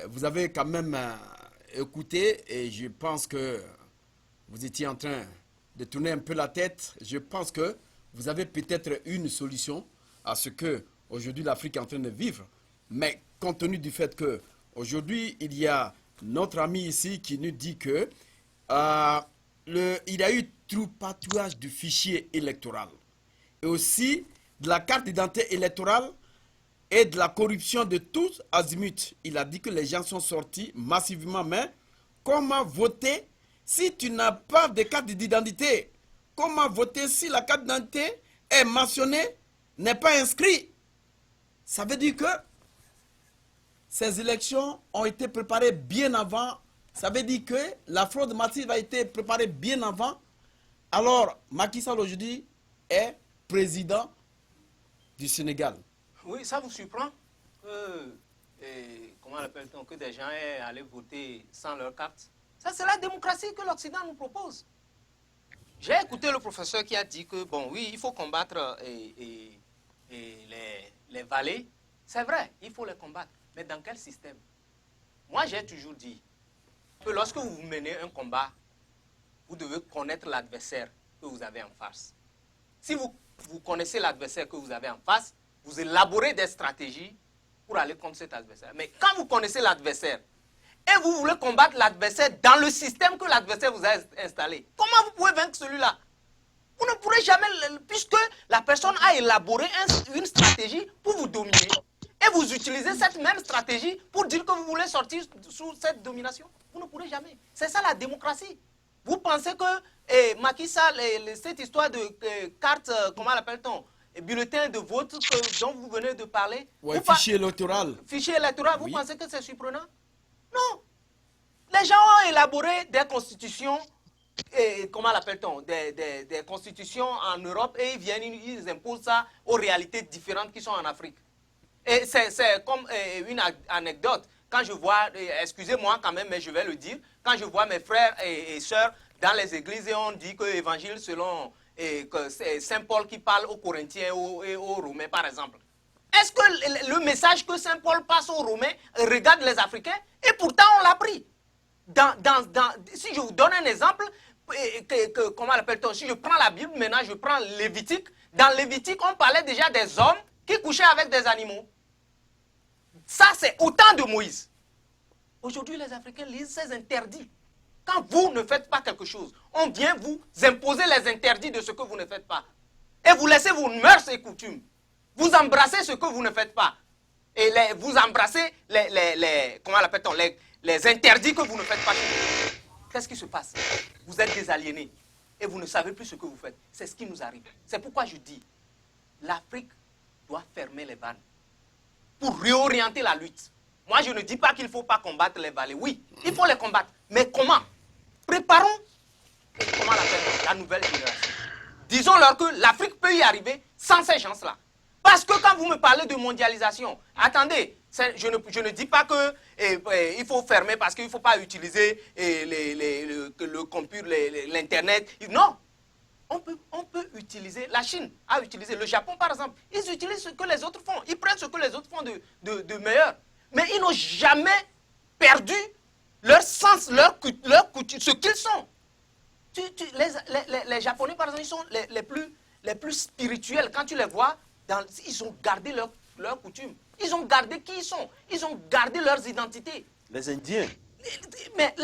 vous avez quand même écouté et je pense que vous étiez en train de tourner un peu la tête. Je pense que vous avez peut-être une solution à ce que aujourd'hui l'Afrique est en train de vivre. Mais compte tenu du fait que aujourd'hui il y a notre ami ici qui nous dit que il y a eu tripatouillage du fichier électoral et aussi de la carte d'identité électorale et de la corruption de tous azimuts. Il a dit que les gens sont sortis massivement. Mais comment voter si tu n'as pas de carte d'identité? Comment voter si la carte d'identité est mentionnée, n'est pas inscrite? Ça veut dire que ces élections ont été préparées bien avant. Ça veut dire que la fraude massive a été préparée bien avant. Alors, Macky Sall aujourd'hui est président du Sénégal. Oui, ça vous surprend comment l'appelle-t-on, que des gens aient allé voter sans leur carte? Ça, c'est la démocratie que l'Occident nous propose. J'ai écouté le professeur qui a dit que, bon, oui, il faut combattre les valets. C'est vrai, il faut les combattre. Mais dans quel système? Moi, j'ai toujours dit que lorsque vous menez un combat, vous devez connaître l'adversaire que vous avez en face. Si vous connaissez l'adversaire que vous avez en face, vous élaborez des stratégies pour aller contre cet adversaire. Mais quand vous connaissez l'adversaire et vous voulez combattre l'adversaire dans le système que l'adversaire vous a installé, comment vous pouvez vaincre celui-là? Vous ne pourrez jamais, puisque la personne a élaboré une stratégie pour vous dominer. Et vous utilisez cette même stratégie pour dire que vous voulez sortir sous cette domination. Vous ne pourrez jamais. C'est ça la démocratie. Vous pensez que Macky Sall, cette histoire de carte, comment l'appelle-t-on, bulletin de vote dont vous venez de parler. Oui, fichier électoral. Fichier électoral, vous pensez que c'est surprenant? Non. Les gens ont élaboré des constitutions, comment l'appelle-t-on, des constitutions en Europe et ils viennent, ils imposent ça aux réalités différentes qui sont en Afrique. Et c'est comme une anecdote. Quand je vois, excusez-moi quand même, mais je vais le dire, quand je vois mes frères et sœurs dans les églises et on dit que l'évangile selon que c'est Saint Paul qui parle aux Corinthiens et aux Romains, par exemple. Est-ce que le message que Saint Paul passe aux Romains regarde les Africains? Et pourtant, on l'a pris. Si je vous donne un exemple, comment l'appelle-t-on? Si je prends la Bible, maintenant je prends Lévitique. Dans Lévitique, on parlait déjà des hommes qui couchaient avec des animaux. Ça, c'est au temps de Moïse. Aujourd'hui, les Africains lisent ces interdits. Quand vous ne faites pas quelque chose, on vient vous imposer les interdits de ce que vous ne faites pas. Et vous laissez vos mœurs et coutumes. Vous embrassez ce que vous ne faites pas. Et vous embrassez comment l'appelle-t-on, les interdits que vous ne faites pas. Qu'est-ce qui se passe? Vous êtes des aliénés et vous ne savez plus ce que vous faites. C'est ce qui nous arrive. C'est pourquoi je dis, l'Afrique doit fermer les vannes pour réorienter la lutte. Moi, je ne dis pas qu'il ne faut pas combattre les valets. Oui, il faut les combattre. Mais comment? Préparons, comment l'appelle, la nouvelle génération. Disons-leur que l'Afrique peut y arriver sans ces gens-là. Parce que quand vous me parlez de mondialisation, attendez, je ne dis pas qu'il faut fermer parce qu'il ne faut pas utiliser le computer, l'Internet. Non. On peut utiliser, la Chine a utilisé, le Japon par exemple, ils utilisent ce que les autres font, ils prennent ce que les autres font de meilleur. Mais ils n'ont jamais perdu leur sens, leur coutume, ce qu'ils sont. Les Japonais par exemple, ils sont les plus spirituels. Quand tu les vois, ils ont gardé leur coutume. Ils ont gardé qui ils sont. Ils ont gardé leurs identités. Les Indiens. Mais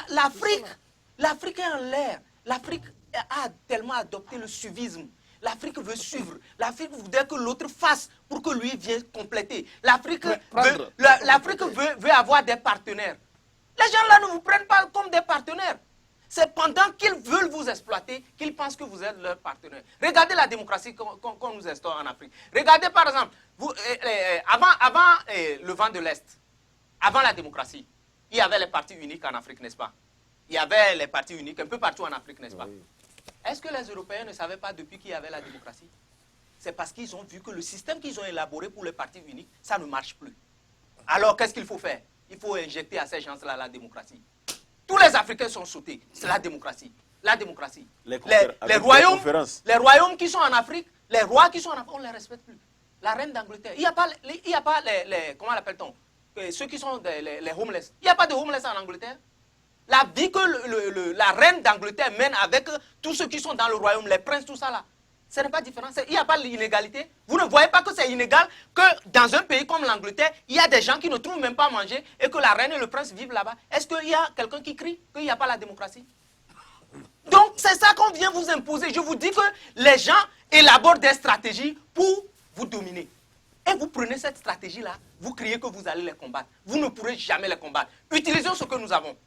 l'Afrique est en l'air. L'Afrique a tellement adopté le suivisme. L'Afrique veut suivre. L'Afrique voudrait que l'autre fasse pour que lui vienne compléter. L'Afrique veut avoir des partenaires. Les gens là ne vous prennent pas comme des partenaires. C'est pendant qu'ils veulent vous exploiter qu'ils pensent que vous êtes leur partenaire. Regardez la démocratie qu'on nous instaure en Afrique. Regardez par exemple, avant le vent de l'Est, avant la démocratie, il y avait les partis uniques en Afrique, n'est-ce pas? Il y avait les partis uniques un peu partout en Afrique, n'est-ce pas? Oui. Est-ce que les Européens ne savaient pas depuis qu'il y avait la démocratie? C'est parce qu'ils ont vu que le système qu'ils ont élaboré pour les partis uniques, ça ne marche plus. Alors, qu'est-ce qu'il faut faire? Il faut injecter à ces gens-là la démocratie. Tous les Africains sont sautés. C'est la démocratie. La démocratie. Les royaumes qui sont en Afrique, les rois qui sont en Afrique, on ne les respecte plus. La reine d'Angleterre, il n'y a pas les comment l'appelle-t-on? Ceux qui sont les homeless. Il n'y a pas de homeless en Angleterre. La vie que la reine d'Angleterre mène avec tous ceux qui sont dans le royaume, les princes, tout ça là, ce n'est pas différent. Il n'y a pas l'inégalité. Vous ne voyez pas que c'est inégal que dans un pays comme l'Angleterre, il y a des gens qui ne trouvent même pas à manger et que la reine et le prince vivent là-bas. Est-ce qu'il y a quelqu'un qui crie qu'il n'y a pas la démocratie? Donc c'est ça qu'on vient vous imposer. Je vous dis que les gens élaborent des stratégies pour vous dominer. Et vous prenez cette stratégie-là, vous criez que vous allez les combattre. Vous ne pourrez jamais les combattre. Utilisons ce que nous avons.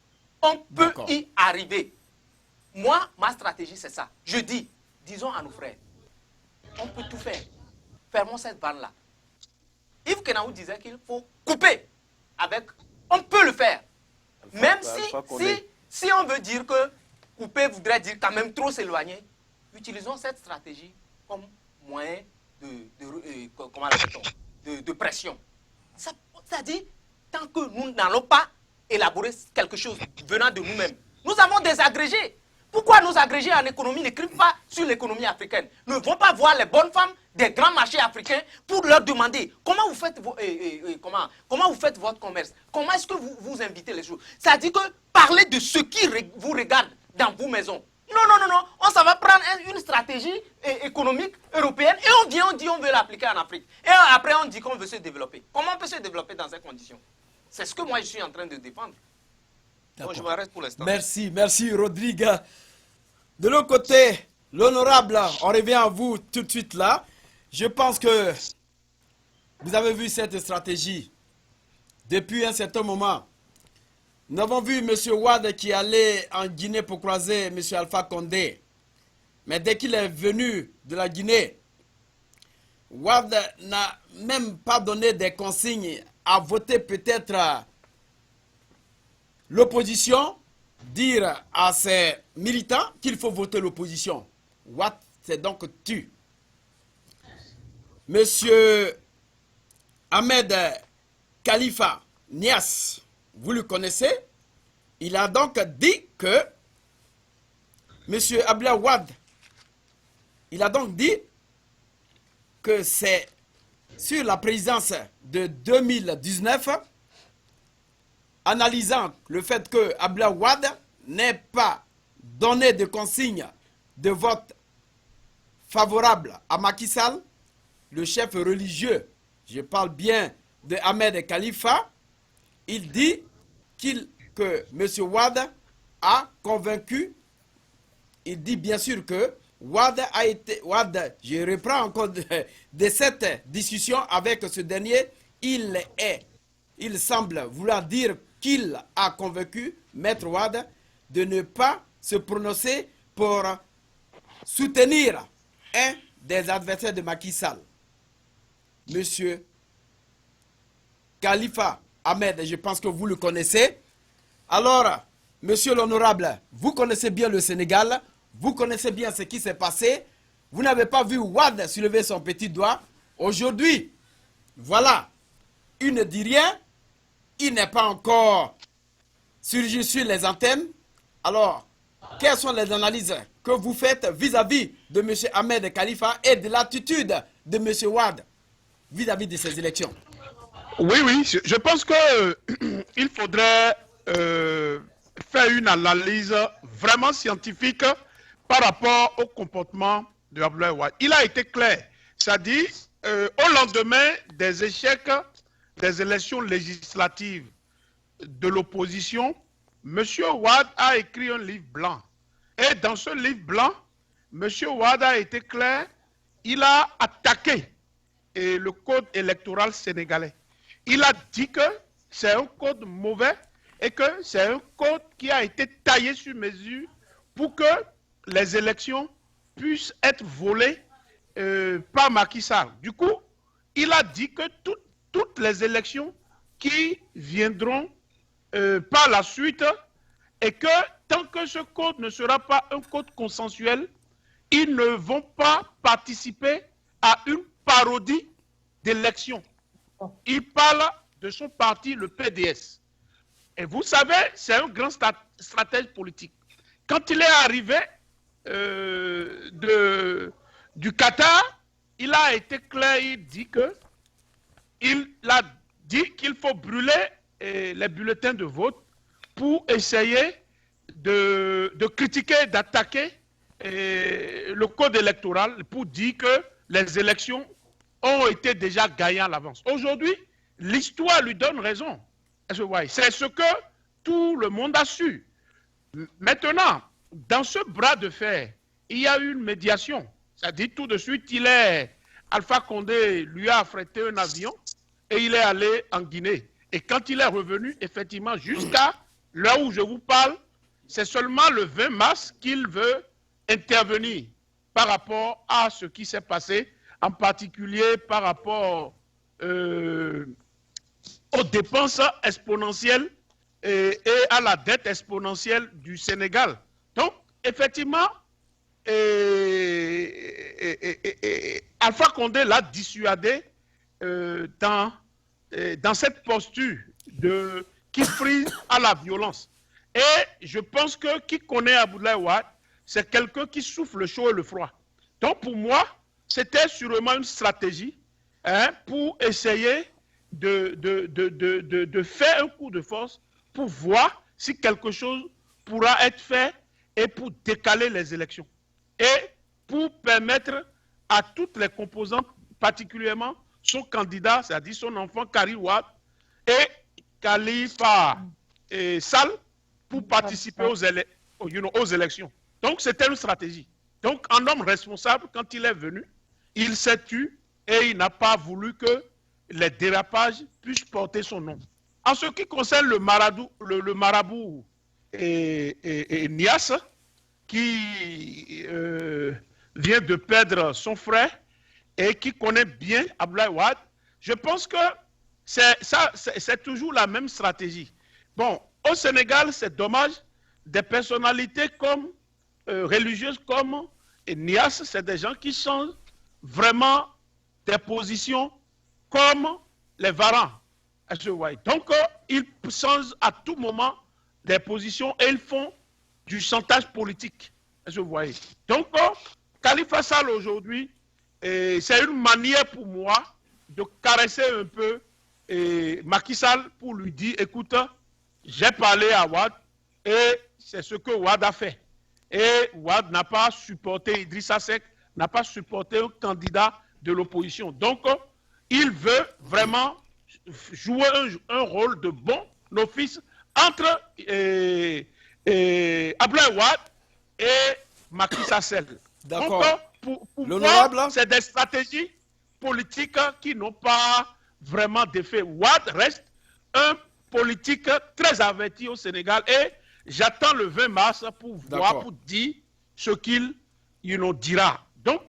On peut y arriver. Moi, ma stratégie, c'est ça. Je dis, disons à nos frères, on peut tout faire. Fermons cette bande-là. Yves Kenaou disait qu'il faut couper avec... On peut le faire. Même si on veut dire que couper voudrait dire quand même trop s'éloigner, utilisons cette stratégie comme moyen de pression. C'est-à-dire, tant que nous n'allons pas élaborer quelque chose venant de nous-mêmes. Nous avons des agrégés. Pourquoi nos agrégés en économie n'écrivent pas sur l'économie africaine? Ne vont pas voir les bonnes femmes des grands marchés africains pour leur demander comment vous faites, comment vous faites votre commerce? Comment est-ce que vous invitez les choses? C'est-à-dire que parlez de ce qui vous regarde dans vos maisons. Non. On s'en va prendre une stratégie économique européenne et on dit on veut l'appliquer en Afrique. Et après on dit qu'on veut se développer. Comment on peut se développer dans ces conditions? C'est ce que moi je suis en train de défendre. Bon, je m'arrête pour l'instant. Merci Rodrigue. De l'autre côté, l'honorable, on revient à vous tout de suite là. Je pense que vous avez vu cette stratégie depuis un certain moment. Nous avons vu M. Wade qui allait en Guinée pour croiser M. Alpha Condé. Mais dès qu'il est venu de la Guinée, Wade n'a même pas donné des consignes à voter peut-être l'opposition, dire à ses militants qu'il faut voter l'opposition. Wade s'est donc tu. Monsieur Ahmed Khalifa Niasse, vous le connaissez, il a donc dit que Monsieur Abdoulaye Wade, il a donc dit que c'est sur la présidence de 2019, analysant le fait que Abdoulaye Wade n'ait pas donné de consigne de vote favorable à Macky Sall, le chef religieux, je parle bien de Ahmed Khalifa, il dit que M. Wade a convaincu, il dit bien sûr que Wade, je reprends encore de cette discussion avec ce dernier, il semble vouloir dire qu'il a convaincu Maître Wade de ne pas se prononcer pour soutenir un des adversaires de Macky Sall. Monsieur Khalifa Ahmed, je pense que vous le connaissez. Alors, monsieur l'honorable, vous connaissez bien le Sénégal, vous connaissez bien ce qui s'est passé. Vous n'avez pas vu Wade soulever son petit doigt. Aujourd'hui, voilà, il ne dit rien, il n'est pas encore surgi sur les antennes. Alors, quelles sont les analyses que vous faites vis-à-vis de M. Ahmed Khalifa et de l'attitude de M. Wade vis-à-vis de ces élections? Oui, je pense qu'il faudrait faire une analyse vraiment scientifique par rapport au comportement de Abdoulaye Wade. Il a été clair, c'est-à-dire au lendemain des échecs des élections législatives de l'opposition, M. Wade a écrit un livre blanc. Et dans ce livre blanc, M. Wade a été clair il a attaqué le code électoral sénégalais. Il a dit que c'est un code mauvais et que c'est un code qui a été taillé sur mesure pour que les élections puissent être volées par Macky Sall. Du coup, il a dit que toutes les élections qui viendront par la suite et que tant que ce code ne sera pas un code consensuel, ils ne vont pas participer à une parodie d'élection. Il parle de son parti, le PDS. Et vous savez, c'est un grand stratège politique. Quand il est arrivé du Qatar, il a été clair, il a dit qu'il faut brûler les bulletins de vote pour essayer de critiquer, d'attaquer le code électoral, pour dire que les élections ont été déjà gagnées à l'avance. Aujourd'hui, l'histoire lui donne raison. C'est ce que tout le monde a su. Maintenant, dans ce bras de fer, il y a eu une médiation. C'est-à-dire tout de suite, Alpha Condé lui a affrété un avion et il est allé en Guinée. Et quand il est revenu, effectivement, jusqu'à l'heure où je vous parle, c'est seulement le 20 mars qu'il veut intervenir par rapport à ce qui s'est passé, en particulier par rapport aux dépenses exponentielles et à la dette exponentielle du Sénégal. Donc, effectivement, Alpha Condé l'a dissuadé dans cette posture qui frise à la violence. Et je pense que qui connaît Abdoulaye Wade, c'est quelqu'un qui souffle le chaud et le froid. Donc pour moi, c'était sûrement une stratégie pour essayer de faire un coup de force pour voir si quelque chose pourra être fait et pour décaler les élections. Et pour permettre à toutes les composantes, particulièrement son candidat, c'est-à-dire son enfant Karim Wade et Khalifa Sall, pour participer aux élections. Donc c'était une stratégie. Donc un homme responsable, quand il est venu, il s'est tu et il n'a pas voulu que les dérapages puissent porter son nom. En ce qui concerne le marabout Niasse, qui vient de perdre son frère et qui connaît bien Abdoulaye Wade, je pense que c'est toujours la même stratégie. Bon, au Sénégal, c'est dommage, des personnalités comme religieuses comme Niasse, c'est des gens qui changent vraiment des positions comme les varans. Donc, ils changent à tout moment des positions et ils font du chantage politique. Donc, Khalifa Sall aujourd'hui, c'est une manière pour moi de caresser un peu Macky Sall pour lui dire, écoute, j'ai parlé à Wade et c'est ce que Wade a fait. Et Wade n'a pas supporté, Idrissa Seck n'a pas supporté un candidat de l'opposition. Donc, il veut vraiment jouer un rôle de bon office entre Abdoulaye Wade et Macky Sall. D'accord. Pour moi, c'est des stratégies politiques qui n'ont pas vraiment d'effet. Wade reste un politique très averti au Sénégal et j'attends le 20 mars pour voir, pour dire ce qu'il dira. Donc,